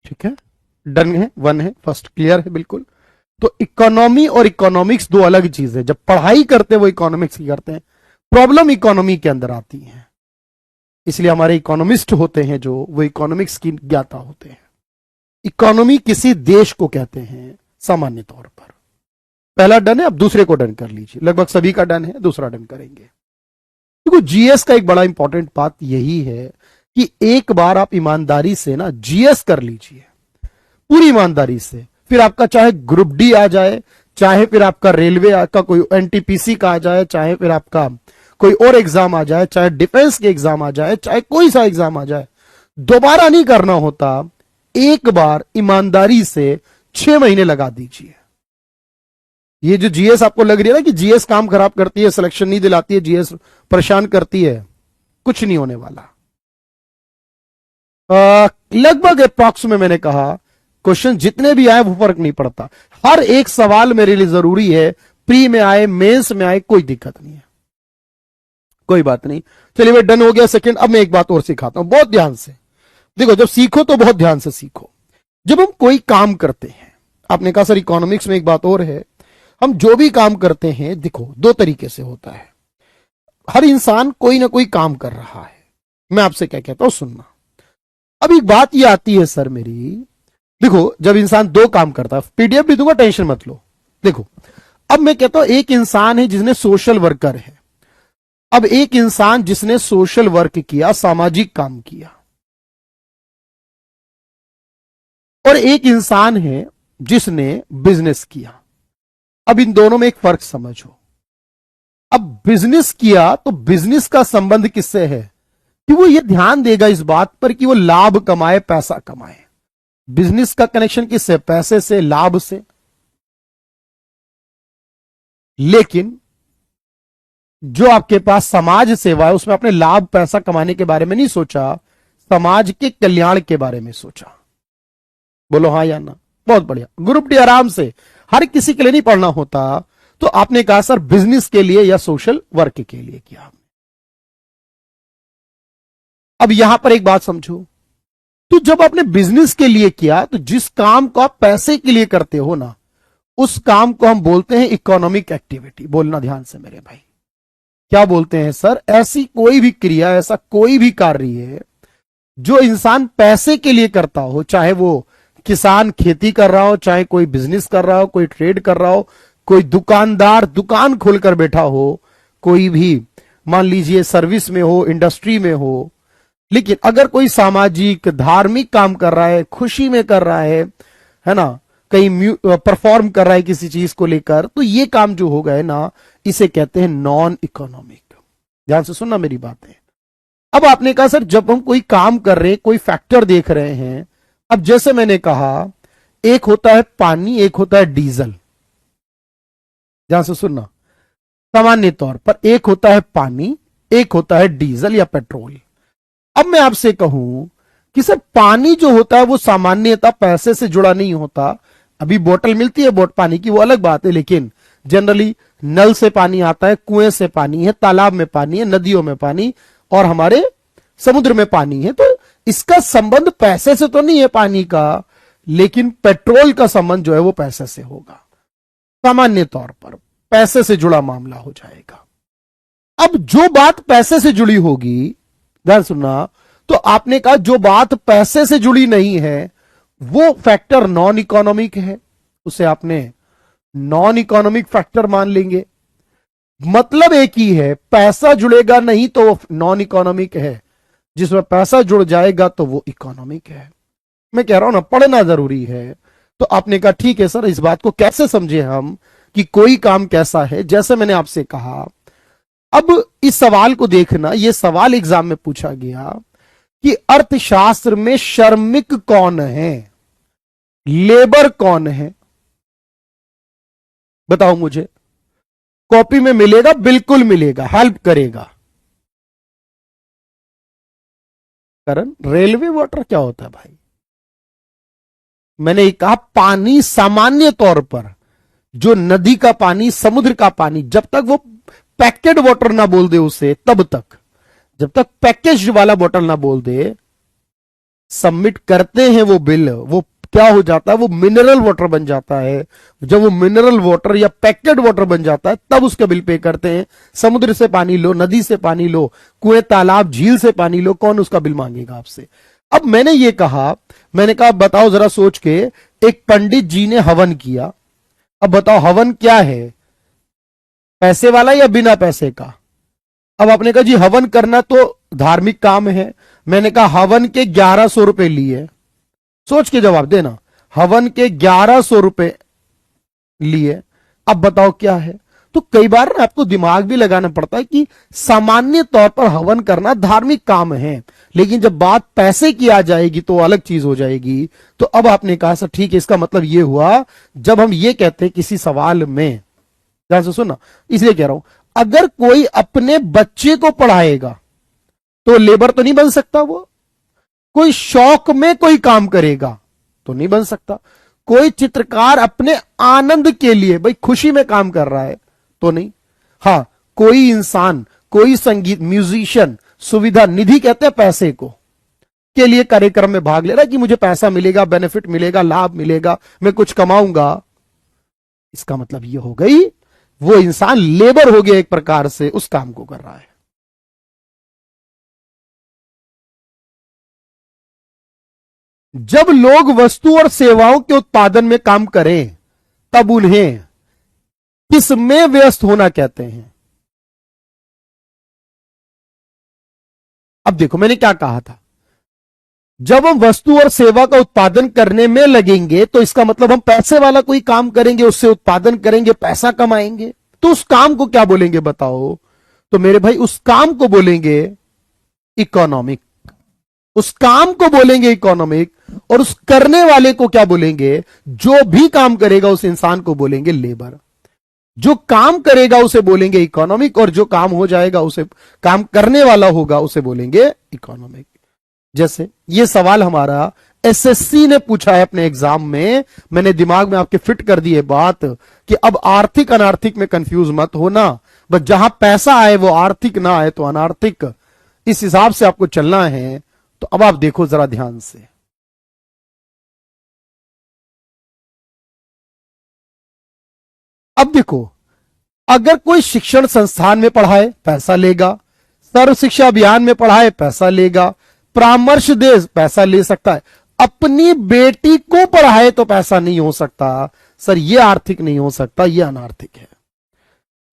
ठीक है, डन है, 1 है, फर्स्ट क्लियर है बिल्कुल। तो इकोनॉमी और इकोनॉमिक्स दो अलग चीज है। जब पढ़ाई करते हैं वो इकोनॉमिक्स की करते हैं, प्रॉब्लम इकोनॉमी के अंदर आती है। इसलिए हमारे इकोनॉमिस्ट होते हैं जो, वो इकोनॉमिक्स की ज्ञाता होते हैं। इकोनॉमी किसी देश को कहते हैं सामान्य तौर पर। पहला डन है, अब दूसरे को डन कर लीजिए। लगभग सभी का डन है, दूसरा डन करेंगे। देखो, जीएस का एक बड़ा इंपॉर्टेंट बात यही है कि एक बार आप ईमानदारी से ना जीएस कर लीजिए, पूरी ईमानदारी से। फिर आपका चाहे ग्रुप डी आ जाए, चाहे फिर आपका रेलवे का कोई एनटीपीसी का आ जाए, चाहे फिर आपका कोई और एग्जाम आ जाए, चाहे डिफेंस के एग्जाम आ जाए, चाहे कोई सा एग्जाम आ जाए, दोबारा नहीं करना होता। एक बार ईमानदारी से 6 महीने लगा दीजिए। ये जो जीएस आपको लग रही है ना कि जीएस काम खराब करती है, सिलेक्शन नहीं दिलाती है, जीएस परेशान करती है, कुछ नहीं होने वाला। लगभग अप्रॉक्स में मैंने कहा, क्वेश्चन जितने भी आए वो फर्क नहीं पड़ता। हर एक सवाल मेरे लिए जरूरी है, प्री में आए, मेंस में आए, कोई दिक्कत नहीं है, कोई बात नहीं। चलिए भाई, डन हो गया सेकंड। अब मैं एक बात और सिखाता हूं, बहुत ध्यान से देखो। जब सीखो तो बहुत ध्यान से सीखो। जब हम कोई काम करते हैं, आपने कहा सर इकोनॉमिक्स में एक बात और है, हम जो भी काम करते हैं, देखो 2 तरीके से होता है। हर इंसान कोई ना कोई काम कर रहा है। मैं आपसे क्या कहता हूं, सुनना। अब एक बात ये आती है सर मेरी, देखो जब इंसान 2 काम करता है, पीडीएफ भी दूंगा, टेंशन मत लो। देखो, अब मैं कहता हूं एक इंसान है जिसने सोशल वर्कर है। अब एक इंसान जिसने सोशल वर्क किया, सामाजिक काम किया, और एक इंसान है जिसने बिजनेस किया। अब इन दोनों में एक फर्क समझो। अब बिजनेस किया तो बिजनेस का संबंध किससे है कि वो ये ध्यान देगा इस बात पर कि वो लाभ कमाए, पैसा कमाए। बिजनेस का कनेक्शन किससे, पैसे से, लाभ से। लेकिन जो आपके पास समाज सेवा है, उसमें आपने लाभ पैसा कमाने के बारे में नहीं सोचा, समाज के कल्याण के बारे में सोचा। बोलो हाँ या ना? बहुत बढ़िया। ग्रुप डी आराम से, हर किसी के लिए नहीं पढ़ना होता। तो आपने कहा सर बिजनेस के लिए या सोशल वर्क के लिए किया। अब यहां पर एक बात समझो, तो जब आपने बिजनेस के लिए किया, तो जिस काम को आप पैसे के लिए करते हो ना, उस काम को हम बोलते हैं इकोनॉमिक एक्टिविटी। बोलना ध्यान से मेरे भाई, क्या बोलते हैं सर? ऐसी कोई भी क्रिया, ऐसा कोई भी कार्य है जो इंसान पैसे के लिए करता हो, चाहे वो किसान खेती कर रहा हो, चाहे कोई बिजनेस कर रहा हो, कोई ट्रेड कर रहा हो, कोई दुकानदार दुकान खोलकर बैठा हो, कोई भी मान लीजिए सर्विस में हो, इंडस्ट्री में हो। लेकिन अगर कोई सामाजिक धार्मिक काम कर रहा है, खुशी में कर रहा है ना, कहीं परफॉर्म कर रहा है किसी चीज को लेकर, तो ये काम जो हो गए ना, इसे कहते हैं नॉन इकोनॉमिक। ध्यान से सुनना मेरी बातें। अब आपने कहा सर जब हम कोई काम कर रहे हैं, कोई फैक्टर देख रहे हैं, अब जैसे मैंने कहा एक होता है पानी, एक होता है डीजल। ध्यान से सुनना, सामान्य तौर पर एक होता है पानी, एक होता है डीजल या पेट्रोल। अब मैं आपसे कहूं कि सर पानी जो होता है वो सामान्यतः पैसे से जुड़ा नहीं होता। अभी बोतल मिलती है पानी की, वो अलग बात है, लेकिन जनरली नल से पानी आता है, कुएं से पानी है, तालाब में पानी है, नदियों में पानी और हमारे समुद्र में पानी है। तो इसका संबंध पैसे से तो नहीं है पानी का, लेकिन पेट्रोल का संबंध जो है वो पैसे से होगा। सामान्य तौर पर पैसे से जुड़ा मामला हो जाएगा। अब जो बात पैसे से जुड़ी होगी, ध्यान सुनना, तो आपने कहा जो बात पैसे से जुड़ी नहीं है वो फैक्टर नॉन इकोनॉमिक है, उसे आपने नॉन इकोनॉमिक फैक्टर मान लेंगे। मतलब एक ही है, पैसा जुड़ेगा नहीं तो वो नॉन इकोनॉमिक है, जिसमें पैसा जुड़ जाएगा तो वो इकोनॉमिक है। मैं कह रहा हूं ना, पढ़ना जरूरी है। तो आपने कहा ठीक है सर, इस बात को कैसे समझे हम कि कोई काम कैसा है। जैसे मैंने आपसे कहा, अब इस सवाल को देखना, यह सवाल एग्जाम में पूछा गया कि अर्थशास्त्र में श्रमिक कौन है, लेबर कौन है, बताओ मुझे। कॉपी में मिलेगा, बिल्कुल मिलेगा, हेल्प करेगा। करण, रेलवे वाटर क्या होता है भाई? मैंने कहा पानी सामान्य तौर पर, जो नदी का पानी, समुद्र का पानी, जब तक वो पैकेट वाटर ना बोल दे उसे, तब तक, जब तक पैकेज वाला बॉटल ना बोल दे, सबमिट करते हैं वो बिल, वो क्या हो जाता है, वो मिनरल वाटर बन जाता है। जब वो मिनरल वाटर या पैकेट वाटर बन जाता है तब उसका बिल पे करते हैं। समुद्र से पानी लो, नदी से पानी लो, कुएं तालाब झील से पानी लो, कौन उसका बिल मांगेगा आपसे? अब मैंने ये कहा, मैंने कहा बताओ जरा सोच के, एक पंडित जी ने हवन किया। अब बताओ हवन क्या है, पैसे वाला या बिना पैसे का? अब आपने कहा जी हवन करना तो धार्मिक काम है। मैंने कहा हवन के 1100 रुपए लिए, सोच के जवाब देना। हवन के 1100 रुपए लिए, अब बताओ क्या है? तो कई बार ना आपको दिमाग भी लगाना पड़ता है कि सामान्य तौर पर हवन करना धार्मिक काम है, लेकिन जब बात पैसे की आ जाएगी तो अलग चीज हो जाएगी। तो अब आपने कहा सर ठीक है, इसका मतलब यह हुआ, जब हम ये कहते हैं किसी सवाल में, ध्यान से सुनना, इसलिए कह रहा हूं, अगर कोई अपने बच्चे को पढ़ाएगा तो लेबर तो नहीं बन सकता वो। कोई शौक में कोई काम करेगा तो नहीं बन सकता। कोई चित्रकार अपने आनंद के लिए, भाई खुशी में काम कर रहा है तो नहीं। हां, कोई इंसान, कोई संगीत म्यूजिशियन, सुविधा निधि कहते हैं पैसे को, के लिए कार्यक्रम में भाग ले रहा है कि मुझे पैसा मिलेगा, बेनिफिट मिलेगा, लाभ मिलेगा, मैं कुछ कमाऊंगा। इसका मतलब यह हो गई वो इंसान लेबर हो गया, एक प्रकार से उस काम को कर रहा है। जब लोग वस्तु और सेवाओं के उत्पादन में काम करें तब उन्हें किसमें व्यस्त होना कहते हैं? अब देखो मैंने क्या कहा था, जब हम वस्तु और सेवा का उत्पादन करने में लगेंगे तो इसका मतलब हम पैसे वाला कोई काम करेंगे, उससे उत्पादन करेंगे, पैसा कमाएंगे। तो उस काम को क्या बोलेंगे बताओ? तो मेरे भाई उस काम को बोलेंगे इकोनॉमिक, उस काम को बोलेंगे इकोनॉमिक। और उस करने वाले को क्या बोलेंगे? जो भी काम करेगा उस इंसान को बोलेंगे लेबर। जो काम करेगा उसे बोलेंगे इकोनॉमिक, और जो काम हो जाएगा उसे, काम करने वाला होगा उसे बोलेंगे इकोनॉमिक। जैसे ये सवाल हमारा एसएससी ने पूछा है अपने एग्जाम में, मैंने दिमाग में आपके फिट कर दी है बात कि अब आर्थिक अनार्थिक में कंफ्यूज मत होना, बस जहां पैसा आए वो आर्थिक ना आए तो अनार्थिक, इस हिसाब से आपको चलना है। तो अब आप देखो जरा ध्यान से, अब देखो, अगर कोई शिक्षण संस्थान में पढ़ाए पैसा लेगा, सर्व शिक्षा अभियान में पढ़ाए पैसा लेगा, परामर्श दे पैसा ले सकता है, अपनी बेटी को पढ़ाए तो पैसा नहीं हो सकता। सर ये आर्थिक नहीं हो सकता, ये अनार्थिक है।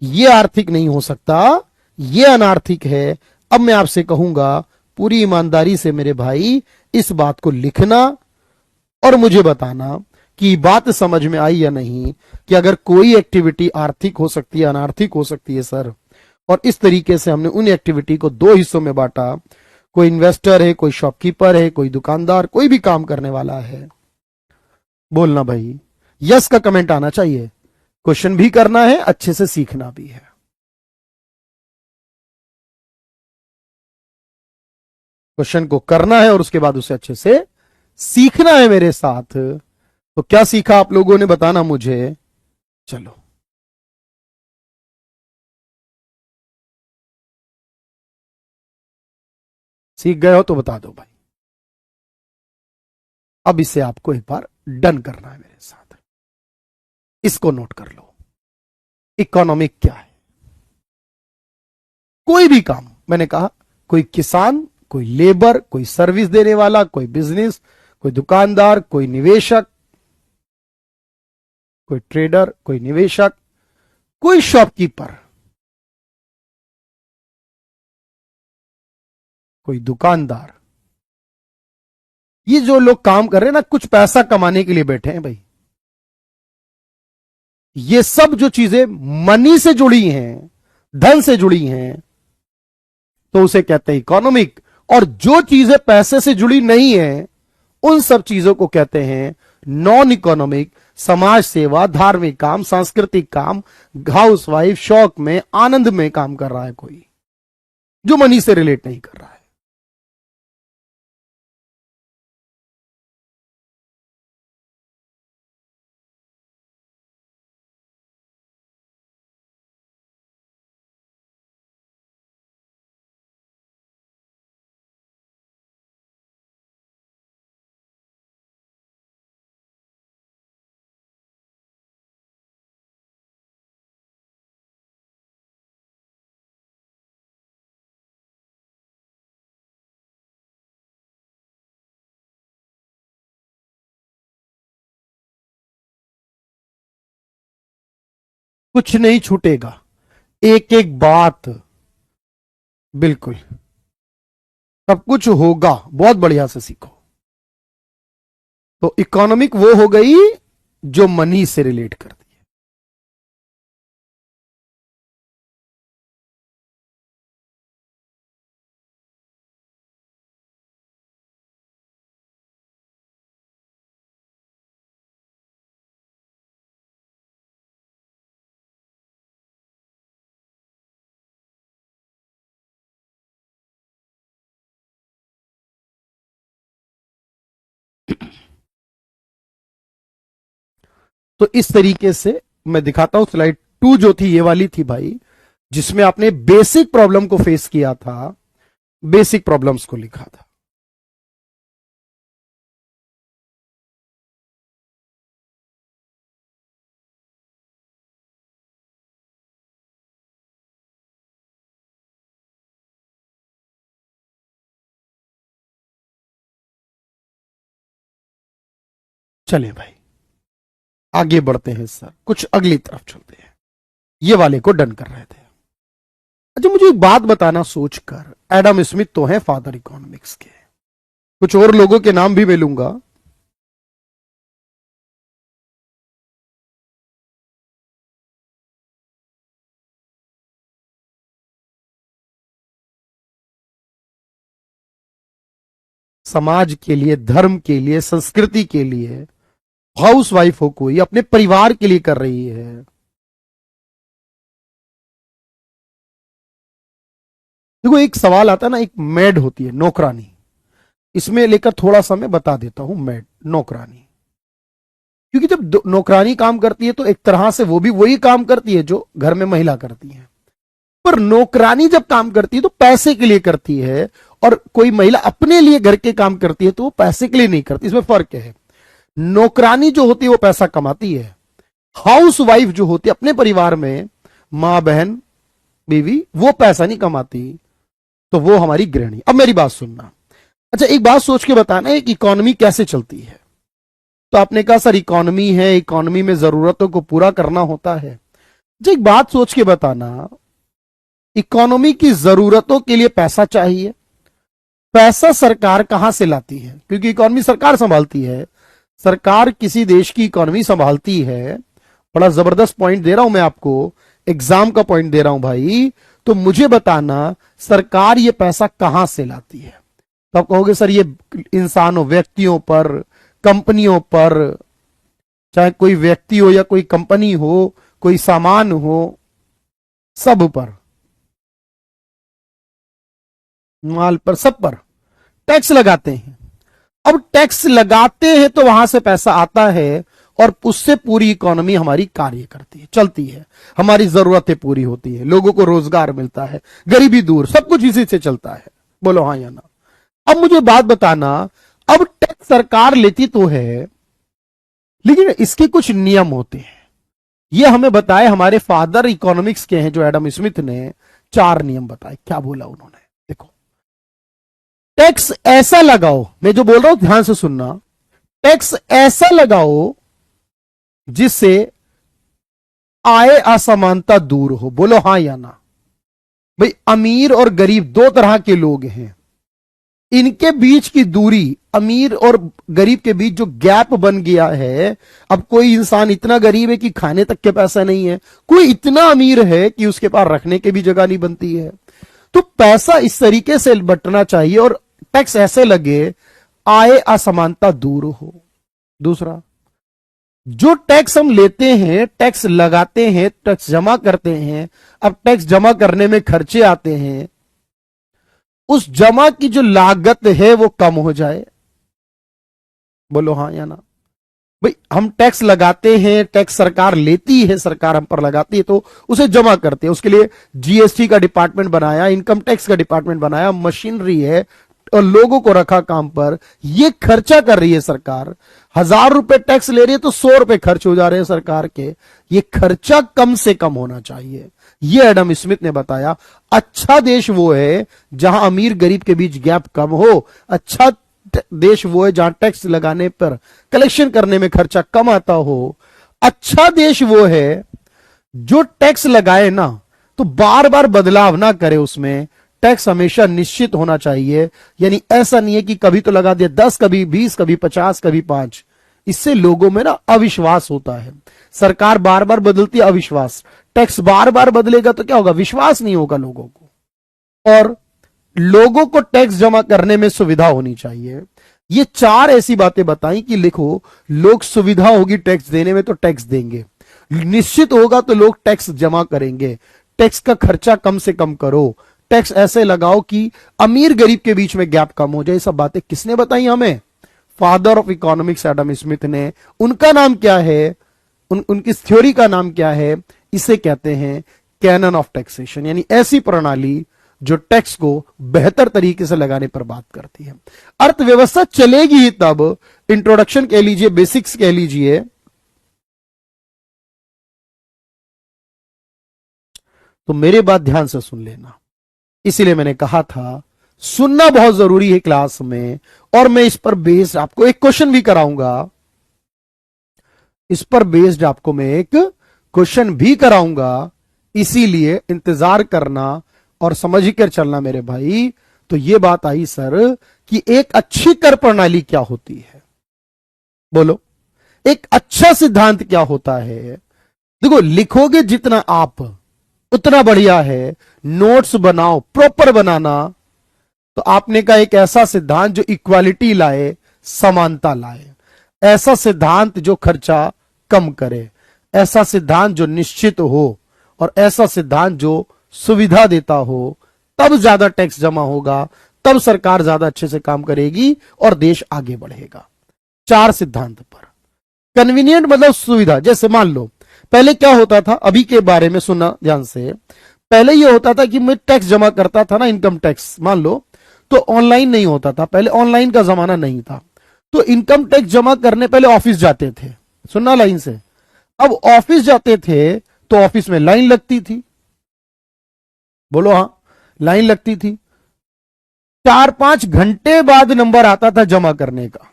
ये आर्थिक नहीं हो सकता, ये अनार्थिक है। अब मैं आपसे कहूंगा पूरी ईमानदारी से मेरे भाई, इस बात को लिखना और मुझे बताना कि बात समझ में आई या नहीं, कि अगर कोई एक्टिविटी आर्थिक हो सकती है, अनार्थिक हो सकती है सर। और इस तरीके से हमने उन एक्टिविटी को दो हिस्सों में बांटा। कोई इन्वेस्टर है, कोई शॉपकीपर है, कोई दुकानदार, कोई भी काम करने वाला है। बोलना भाई, यस का कमेंट आना चाहिए। क्वेश्चन भी करना है, अच्छे से सीखना भी है। क्वेश्चन को करना है और उसके बाद उसे अच्छे से सीखना है मेरे साथ। तो क्या सीखा आप लोगों ने, बताना मुझे। चलो, सीख गए हो तो बता दो भाई। अब इसे आपको एक बार डन करना है मेरे साथ। इसको नोट कर लो। इकोनॉमिक क्या है? कोई भी काम, मैंने कहा, कोई किसान, कोई लेबर, कोई सर्विस देने वाला, कोई बिजनेस, कोई दुकानदार, कोई निवेशक, कोई ट्रेडर, कोई निवेशक, कोई शॉपकीपर, कोई दुकानदार, ये जो लोग काम कर रहे हैं ना, कुछ पैसा कमाने के लिए बैठे हैं भाई। ये सब जो चीजें मनी से जुड़ी हैं, धन से जुड़ी हैं, तो उसे कहते हैं इकोनॉमिक। और जो चीजें पैसे से जुड़ी नहीं है, उन सब चीजों को कहते हैं नॉन इकोनॉमिक। समाज सेवा, धार्मिक काम, सांस्कृतिक काम, हाउस वाइफ, शौक में, आनंद में काम कर रहा है कोई, जो मनी से रिलेट नहीं कर रहा है। कुछ नहीं छूटेगा, एक एक बात, बिल्कुल सब कुछ होगा। बहुत बढ़िया से सीखो। तो इकोनॉमिक वो हो गई जो मनी से रिलेट करती है। तो इस तरीके से मैं दिखाता हूं। स्लाइड 2 जो थी, ये वाली थी भाई, जिसमें आपने बेसिक प्रॉब्लम को फेस किया था, बेसिक प्रॉब्लम्स को लिखा था। चलें भाई, आगे बढ़ते हैं सर, कुछ अगली तरफ चलते हैं। ये वाले को डन कर रहे थे। अच्छा, मुझे एक बात बताना सोचकर, एडम स्मिथ तो है फादर इकोनॉमिक्स के, कुछ और लोगों के नाम भी मैं लूंगा। समाज के लिए, धर्म के लिए, संस्कृति के लिए, हाउस वाइफ हो कोई, अपने परिवार के लिए कर रही है। देखो, एक सवाल आता है ना, एक मेड होती है, नौकरानी, इसमें लेकर थोड़ा सा मैं बता देता हूं। मेड, नौकरानी, क्योंकि जब नौकरानी काम करती है तो एक तरह से वो भी वही काम करती है जो घर में महिला करती है। पर नौकरानी जब काम करती है तो पैसे के लिए करती है, और कोई महिला अपने लिए घर के काम करती है तो वो पैसे के लिए नहीं करती। इसमें फर्क है। नौकरानी जो होती है वो पैसा कमाती है। हाउस वाइफ जो होती है अपने परिवार में, मां, बहन, बीवी, वो पैसा नहीं कमाती, तो वो हमारी गृहिणी। अब मेरी बात सुनना। अच्छा, एक बात सोच के बताना है कि इकोनॉमी कैसे चलती है। तो आपने कहा सर इकोनॉमी है, इकोनॉमी में जरूरतों को पूरा करना होता है। जो एक बात सोच के बताना, इकोनॉमी की जरूरतों के लिए पैसा चाहिए। पैसा सरकार कहां से लाती है? क्योंकि इकोनॉमी सरकार संभालती है। सरकार किसी देश की इकोनॉमी संभालती है। बड़ा जबरदस्त पॉइंट दे रहा हूं मैं आपको, एग्जाम का पॉइंट दे रहा हूं भाई। तो मुझे बताना सरकार ये पैसा कहां से लाती है। तो आप कहोगे सर ये इंसानों, व्यक्तियों पर, कंपनियों पर, चाहे कोई व्यक्ति हो या कोई कंपनी हो, कोई सामान हो, सब पर, माल पर, सब पर टैक्स लगाते हैं। अब टैक्स लगाते हैं तो वहां से पैसा आता है और उससे पूरी इकोनॉमी हमारी कार्य करती है, चलती है, हमारी जरूरतें पूरी होती है, लोगों को रोजगार मिलता है, गरीबी दूर, सब कुछ इसी से चलता है। बोलो हाँ या ना। अब मुझे बात बताना, अब टैक्स सरकार लेती तो है, लेकिन इसके कुछ नियम होते हैं। ये हमें बताए हमारे फादर इकोनॉमिक्स के हैं जो एडम स्मिथ ने, 4 नियम बताए। क्या बोला उन्होंने? देखो, टैक्स ऐसा लगाओ, मैं जो बोल रहा हूं ध्यान से सुनना, टैक्स ऐसा लगाओ जिससे आय असमानता दूर हो। बोलो हां या ना। भाई अमीर और गरीब 2 तरह के लोग हैं, इनके बीच की दूरी, अमीर और गरीब के बीच जो गैप बन गया है, अब कोई इंसान इतना गरीब है कि खाने तक के पैसा नहीं है, कोई इतना अमीर है कि उसके पास रखने की भी जगह नहीं बनती है। तो पैसा इस तरीके से बंटना चाहिए और टैक्स ऐसे लगे आय असमानता दूर हो। दूसरा, जो टैक्स हम लेते हैं, टैक्स लगाते हैं, टैक्स जमा करते हैं, अब टैक्स जमा करने में खर्चे आते हैं, उस जमा की जो लागत है वो कम हो जाए। बोलो हां या ना। भाई हम टैक्स लगाते हैं, टैक्स सरकार लेती है, सरकार हम पर लगाती है, तो उसे जमा करते हैं। उसके लिए जीएसटी का डिपार्टमेंट बनाया, इनकम टैक्स का डिपार्टमेंट बनाया, मशीनरी है और लोगों को रखा काम पर। ये खर्चा कर रही है सरकार। 1000 रुपए टैक्स ले रही है तो 100 रुपए खर्च हो जा रहे हैं सरकार के। ये खर्चा कम से कम होना चाहिए, ये एडम स्मिथ ने बताया। अच्छा देश वो है जहां अमीर गरीब के बीच गैप कम हो। अच्छा देश वो है जहां टैक्स लगाने पर, कलेक्शन करने में खर्चा कम आता हो। अच्छा देश वो है जो टैक्स लगाए ना तो बार बार बदलाव ना करे उसमें। टैक्स हमेशा निश्चित होना चाहिए, यानी ऐसा नहीं है कि कभी तो लगा दिया 10, कभी 20, कभी 50, कभी 5। इससे लोगों में ना अविश्वास होता है। सरकार बार बार बदलती है, अविश्वास। टैक्स बार बार बदलेगा तो क्या होगा? विश्वास नहीं होगा लोगों को। और लोगों को टैक्स जमा करने में सुविधा होनी चाहिए। ये 4 ऐसी बातें बताई कि लिखो, लोग सुविधा होगी टैक्स देने में तो टैक्स देंगे, निश्चित होगा तो लोग टैक्स जमा करेंगे, टैक्स का खर्चा कम से कम करो, टैक्स ऐसे लगाओ कि अमीर गरीब के बीच में गैप कम हो जाए। सब बातें किसने बताई हमें? Father of economics Adam Smith ने। उनका नाम क्या है? उनकी थ्योरी का नाम क्या है? इसे कहते हैं कैनन ऑफ टैक्सेशन, यानी ऐसी प्रणाली जो टैक्स को बेहतर तरीके से लगाने पर बात करती है। अर्थव्यवस्था चलेगी ही तब। इंट्रोडक्शन कह लीजिए, बेसिक्स कह लीजिए, तो मेरे बात ध्यान से सुन लेना। इसीलिए मैंने कहा था सुनना बहुत जरूरी है क्लास में। और मैं इस पर बेस्ड आपको एक क्वेश्चन भी कराऊंगा, इस पर बेस्ड आपको मैं एक क्वेश्चन भी कराऊंगा। इसीलिए इंतजार करना और समझ कर चलना मेरे भाई। तो ये बात आई सर कि एक अच्छी कर प्रणाली क्या होती है। बोलो, एक अच्छा सिद्धांत क्या होता है? देखो, लिखोगे जितना आप उतना बढ़िया है। नोट्स बनाओ, प्रॉपर बनाना। तो आपने कहा एक ऐसा सिद्धांत जो इक्वालिटी लाए, समानता लाए, ऐसा सिद्धांत जो खर्चा कम करे, ऐसा सिद्धांत जो निश्चित हो, और ऐसा सिद्धांत जो सुविधा देता हो। तब ज्यादा टैक्स जमा होगा, तब सरकार ज्यादा अच्छे से काम करेगी और देश आगे बढ़ेगा। 4 सिद्धांत पर। कन्वीनियंट मतलब सुविधा। जैसे मान लो पहले क्या होता था, अभी के बारे में सुनना ध्यान से। पहले यह होता था कि मैं टैक्स जमा करता था ना, इनकम टैक्स मान लो, तो ऑनलाइन नहीं होता था। पहले ऑनलाइन का जमाना नहीं था, तो इनकम टैक्स जमा करने पहले ऑफिस जाते थे। सुनना लाइन से। अब ऑफिस जाते थे तो ऑफिस में लाइन लगती थी। बोलो हां, लाइन लगती थी। 4-5 घंटे बाद नंबर आता था जमा करने का,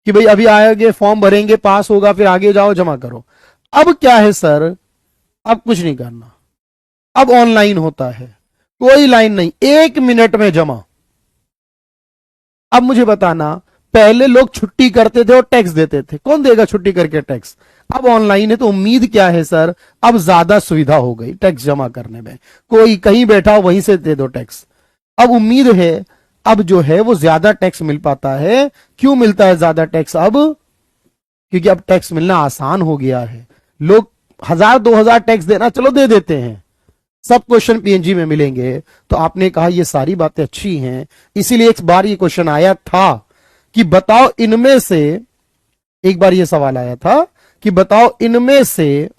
कि भाई अभी आएंगे, फॉर्म भरेंगे, पास होगा, फिर आगे जाओ जमा करो। अब क्या है सर? अब कुछ नहीं करना। अब ऑनलाइन होता है, कोई लाइन नहीं, 1 मिनट में जमा। अब मुझे बताना, पहले लोग छुट्टी करते थे और टैक्स देते थे, कौन देगा छुट्टी करके टैक्स? अब ऑनलाइन है तो उम्मीद क्या है सर, अब ज्यादा सुविधा हो गई टैक्स जमा करने में, कोई कहीं बैठा हो वहीं से दे दो टैक्स। अब उम्मीद है अब जो है वो ज्यादा टैक्स मिल पाता है। क्यों मिलता है ज्यादा टैक्स अब? क्योंकि अब टैक्स मिलना आसान हो गया है। लोग 1000 2000 टैक्स देना चलो दे देते हैं, सब क्वेश्चन पीएनजी में मिलेंगे। तो आपने कहा ये सारी बातें अच्छी हैं, इसीलिए एक बार ये क्वेश्चन आया था कि बताओ इनमें से, एक बार ये सवाल आया था कि बताओ इनमें से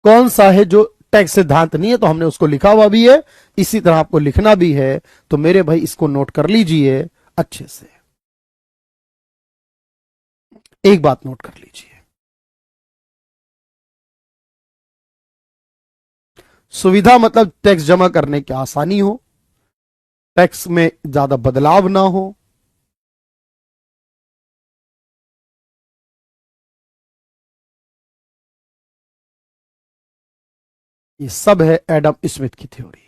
कौन सा है जो टैक्स सिद्धांत नहीं है, तो हमने उसको लिखा हुआ भी है, इसी तरह आपको लिखना भी है। तो मेरे भाई इसको नोट कर लीजिए अच्छे से, एक बात नोट कर लीजिए, सुविधा मतलब टैक्स जमा करने की आसानी हो, टैक्स में ज्यादा बदलाव ना हो, ये सब है एडम स्मिथ की थ्योरी।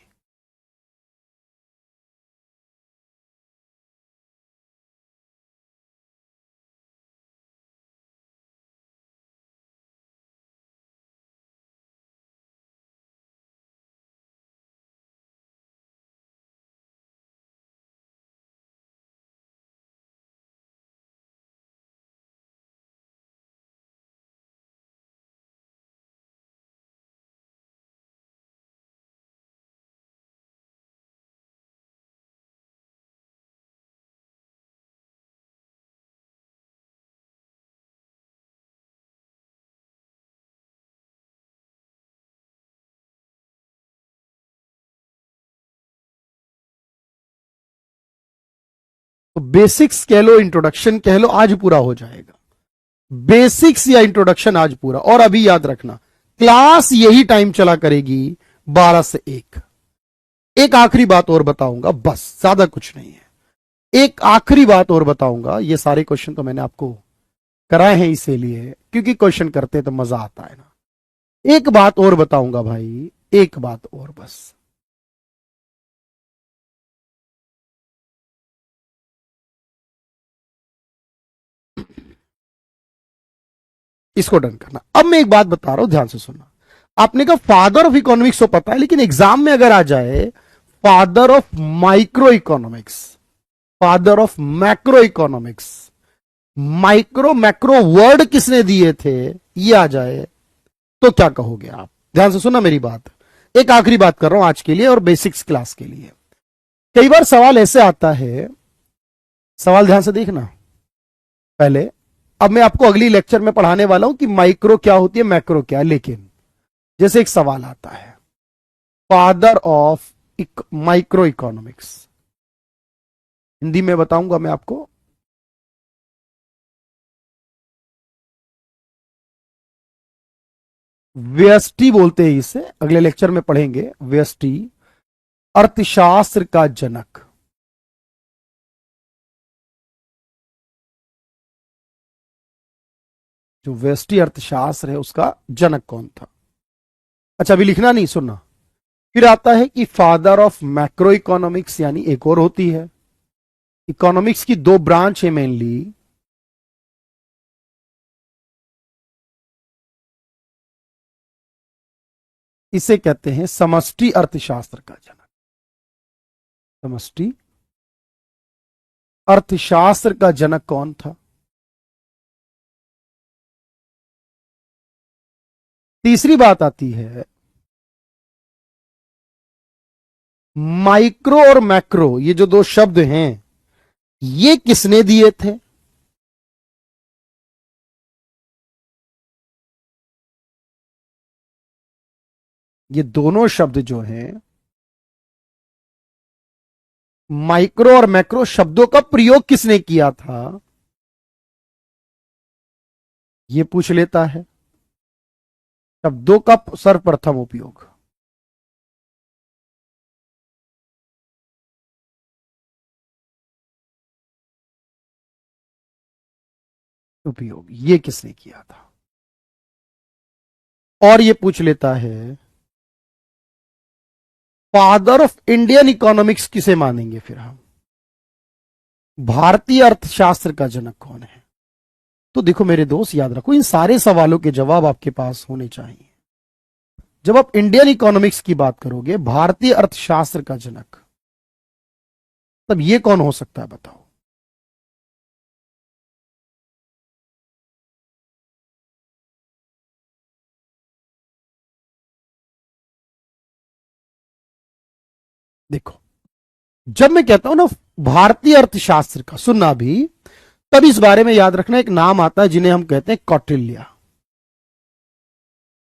तो बेसिक्स कह लो, इंट्रोडक्शन कह लो, आज पूरा हो जाएगा। बेसिक्स या इंट्रोडक्शन आज पूरा। और अभी याद रखना, क्लास यही टाइम चला करेगी, 12 से 1। एक आखिरी बात और बताऊंगा, बस ज्यादा कुछ नहीं है। एक आखिरी बात और बताऊंगा, ये सारे क्वेश्चन तो मैंने आपको कराए हैं इसीलिए क्योंकि क्वेश्चन करते तो मजा आता है ना। एक बात और बताऊंगा भाई, एक बात और बस। इसको डन करना। अब मैं एक बात बता रहा हूं, ध्यान से सुनना। आपने कहा फादर ऑफ इकोनॉमिक्स तो पता है, लेकिन एग्जाम में अगर आ जाए father of micro economics, father of macro economics, micro macro word किसने दिए थे, ये आ जाए तो क्या कहोगे आप? ध्यान से सुनना मेरी बात। एक आखिरी बात कर रहा हूं आज के लिए और बेसिक्स क्लास के लिए। कई बार सवाल ऐसे आता है, सवाल ध्यान से देखना पहले। अब मैं आपको अगली लेक्चर में पढ़ाने वाला हूं कि माइक्रो क्या होती है, मैक्रो क्या है। लेकिन जैसे एक सवाल आता है, father of micro economics, Hindi में बताऊंगा मैं आपको। व्यष्टि बोलते हैं इसे, अगले लेक्चर में पढ़ेंगे। व्यष्टि अर्थशास्त्र का जनक, जो व्यष्टि अर्थशास्त्र है उसका जनक कौन था? अच्छा अभी लिखना नहीं, सुनना। फिर आता है कि फादर ऑफ मैक्रो इकोनॉमिक्स, यानी एक और होती है। इकोनॉमिक्स की दो ब्रांच है मेनली, इसे कहते हैं समष्टि अर्थशास्त्र का जनक। समष्टि अर्थशास्त्र का जनक कौन था? तीसरी बात आती है, माइक्रो और मैक्रो, ये जो दो शब्द हैं ये किसने दिए थे? ये दोनों शब्द जो हैं, माइक्रो और मैक्रो शब्दों का प्रयोग किसने किया था, ये पूछ लेता है। शब्दों का सर्वप्रथम उपयोग, उपयोग ये किसने किया था? और ये पूछ लेता है फादर ऑफ इंडियन इकोनॉमिक्स किसे मानेंगे फिर हम? भारतीय अर्थशास्त्र का जनक कौन है? तो देखो मेरे दोस्त, याद रखो, इन सारे सवालों के जवाब आपके पास होने चाहिए। जब आप इंडियन इकोनॉमिक्स की बात करोगे, भारतीय अर्थशास्त्र का जनक, तब ये कौन हो सकता है बताओ? देखो, जब मैं कहता हूं ना भारतीय अर्थशास्त्र का, सुनना भी, तब इस बारे में याद रखना, एक नाम आता है जिन्हें हम कहते हैं कौटिल्य।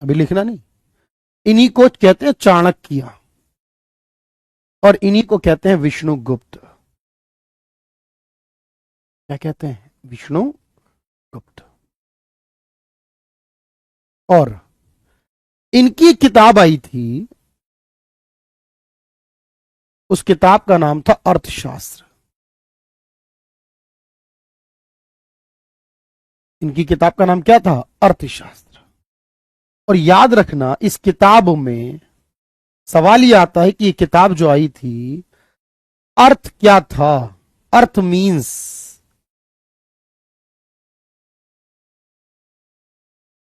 अभी लिखना नहीं। इन्हीं को कहते हैं चाणक्य, और इन्हीं को कहते हैं विष्णुगुप्त। क्या कहते हैं? विष्णुगुप्त। और इनकी एक किताब आई थी, उस किताब का नाम था अर्थशास्त्र। इनकी किताब का नाम क्या था? अर्थशास्त्र। और याद रखना, इस किताब में सवाल यह आता है कि ये किताब जो आई थी, अर्थ क्या था? अर्थ मीन्स,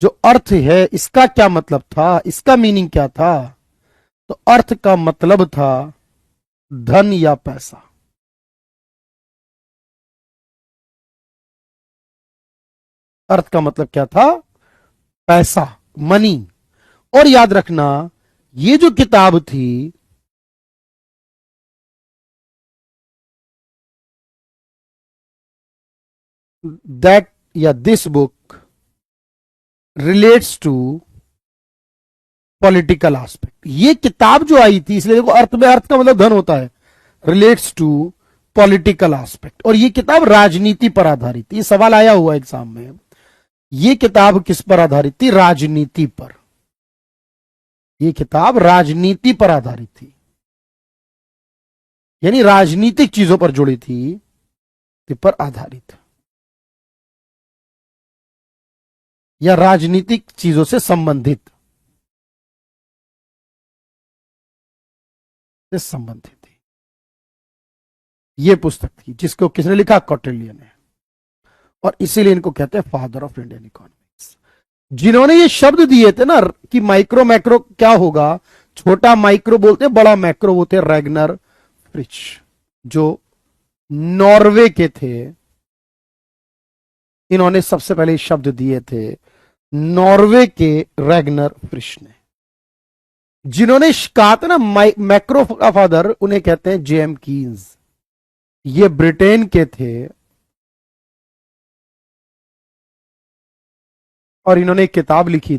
जो अर्थ है इसका क्या मतलब था, इसका मीनिंग क्या था? तो अर्थ का मतलब था धन या पैसा। अर्थ का मतलब क्या था? पैसा, मनी। और याद रखना, ये जो किताब थी, दैट या this book relates to political aspect. ये किताब जो आई थी, इसलिए देखो, अर्थ में अर्थ का मतलब धन होता है, रिलेट्स टू पॉलिटिकल एस्पेक्ट। और ये किताब राजनीति पर आधारित थी। ये सवाल आया हुआ एग्जाम में। ये किताब किस पर आधारित थी? राजनीति पर। ये किताब राजनीति पर आधारित थी, यानी राजनीतिक चीजों पर जुड़ी थी, पर आधारित, या राजनीतिक चीजों से संबंधित, थी। ये पुस्तक थी जिसको किसने लिखा? कौटिल्य ने। और इसीलिए इनको कहते हैं फादर ऑफ इंडियन इकोनॉमिक्स। जिन्होंने ये शब्द दिए थे ना कि माइक्रो मैक्रो क्या होगा, छोटा माइक्रो बोलते, बड़ा मैक्रो बोलते, रैगनर फ्रिच, जो नॉर्वे के थे, इन्होंने सबसे पहले शब्द दिए थे, नॉर्वे के रैगनर फ्रिश ने। जिन्होंने कहा था ना मैक्रो का फादर, उन्हें कहते हैं जेएम कीन्स। ये ब्रिटेन के थे, और इन्होंने एक किताब लिखी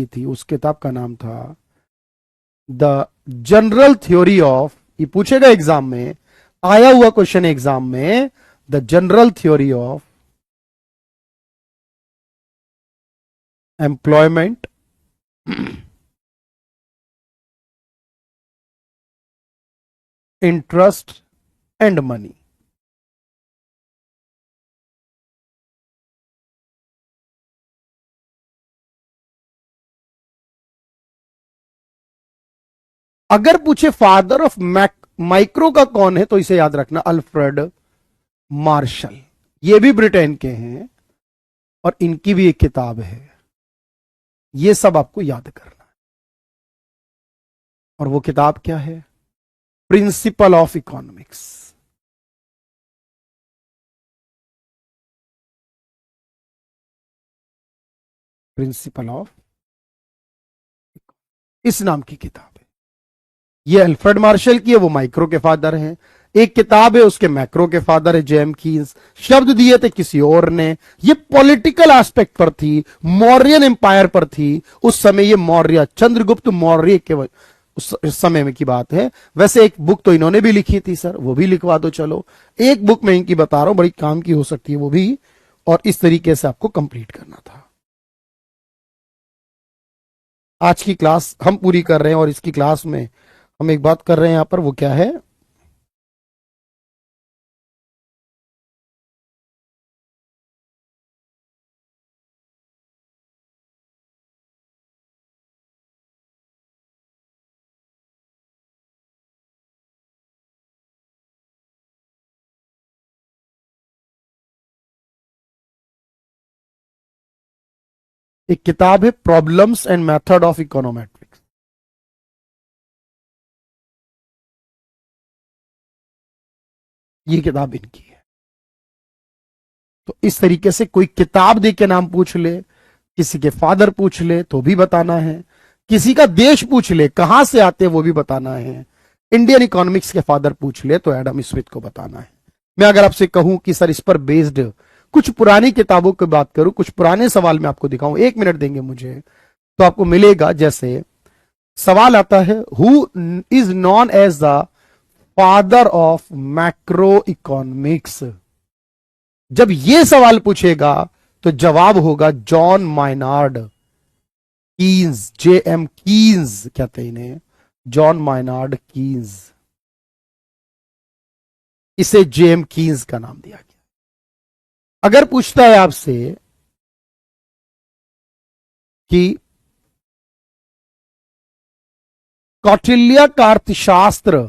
थी, उस किताब का नाम था द जनरल थ्योरी ऑफ, ये पूछेगा एग्जाम में, आया हुआ क्वेश्चन एग्जाम में, the general theory of employment, interest and money. अगर पूछे फादर ऑफ माइक्रो का कौन है, तो इसे याद रखना, अल्फ्रेड मार्शल। ये भी ब्रिटेन के हैं, और इनकी भी एक किताब है। ये सब आपको याद करना है। और वो किताब क्या है? Principle of economics. Principle of, इस नाम की किताब है। ये अल्फ्रेड मार्शल की है, वो माइक्रो के फादर हैं। एक किताब है, उसके मैक्रो के फादर है जेएम कीन्स। शब्द दिए थे किसी और ने। ये पॉलिटिकल एस्पेक्ट पर थी, मौर्यन एम्पायर पर थी। उस समय ये मौर्य, चंद्रगुप्त मौर्य के उस समय में की बात है। वैसे एक बुक तो इन्होंने भी लिखी थी सर, वो भी लिखवा दो चलो। एक बुक मैं इनकी बता रहा हूं, बड़ी काम की हो सकती है वो भी। और इस तरीके से आपको कंप्लीट करना था। आज की क्लास हम पूरी कर रहे हैं, और इसकी क्लास में हम एक बात कर रहे हैं यहां पर, वो क्या है? एक किताब है problems and method of econometrics. ये किताब इनकी है। तो इस तरीके से कोई किताब दे के नाम पूछ ले, किसी के फादर पूछ ले तो भी बताना है, किसी का देश पूछ ले कहां से आते वो भी बताना है, इंडियन इकोनॉमिक्स के फादर पूछ ले तो एडम स्मिथ को बताना है। मैं अगर आपसे कहूं कि सर इस पर बेस्ड कुछ पुरानी किताबों की बात करूं, कुछ पुराने सवाल मैं आपको दिखाऊं, 1 मिनट देंगे मुझे तो आपको मिलेगा। जैसे सवाल आता है, who is known as the father of macro economics. जब यह सवाल पूछेगा तो जवाब होगा John Maynard Keynes, JM Keynes कहते हैं इन्हें, जॉन माइनार्ड कीन्स। इसे जेएम कीन्स का नाम दिया गया। अगर पूछता है आपसे कि कौटिल्य का अर्थशास्त्र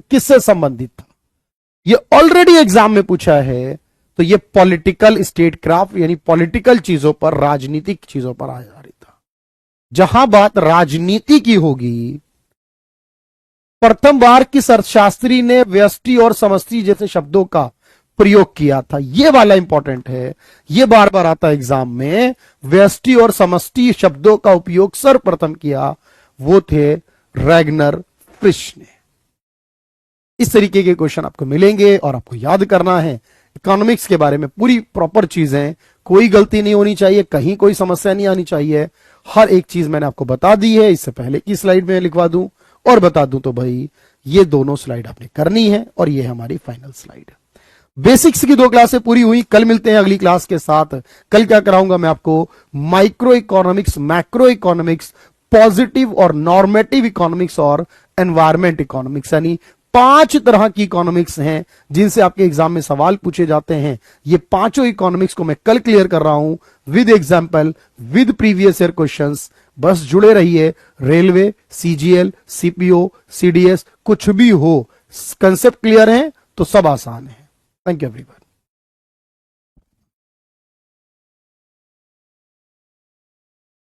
किससे संबंधित था, ये ऑलरेडी एग्जाम में पूछा है, तो ये पॉलिटिकल स्टेटक्राफ्ट यानी पॉलिटिकल चीजों पर, राजनीतिक चीजों पर आधारित था। जहां बात राजनीति की होगी, प्रथम बार किस अर्थशास्त्री ने व्यष्टि और समष्टि जैसे शब्दों का प्रयोग किया था, ये वाला इंपॉर्टेंट है। ये बार बार आता है एग्जाम में, व्यष्टि और समष्टि शब्दों का उपयोग सर्वप्रथम किया वो थे रैगनर फ्रिश ने। इस तरीके के क्वेश्चन आपको मिलेंगे और आपको याद करना है इकोनॉमिक्स के बारे में पूरी प्रॉपर चीजें, कोई गलती नहीं होनी चाहिए, कहीं कोई समस्या नहीं आनी चाहिए। हर एक चीज मैंने आपको बता दी है। इससे पहले की स्लाइड में लिखवा दूं और बता दूं तो भाई ये दोनों स्लाइड आपने करनी है और ये हमारी फाइनल स्लाइड। बेसिक्स की 2 क्लासें पूरी हुई, कल मिलते हैं अगली क्लास के साथ। कल क्या कराऊंगा मैं आपको, micro economics, macro economics, positive और नॉर्मेटिव इकोनॉमिक्स और एनवायरमेंट इकोनॉमिक्स, यानी 5 तरह की इकोनॉमिक्स हैं जिनसे आपके एग्जाम में सवाल पूछे जाते हैं। ये पांचों इकोनॉमिक्स को मैं कल क्लियर कर रहा हूं with example, with previous year questions. बस जुड़े रहिए। रेलवे, सीजीएल, सीपीओ, सीडीएस, कुछ भी हो, कंसेप्ट क्लियर है तो सब आसान है। Thank you everyone.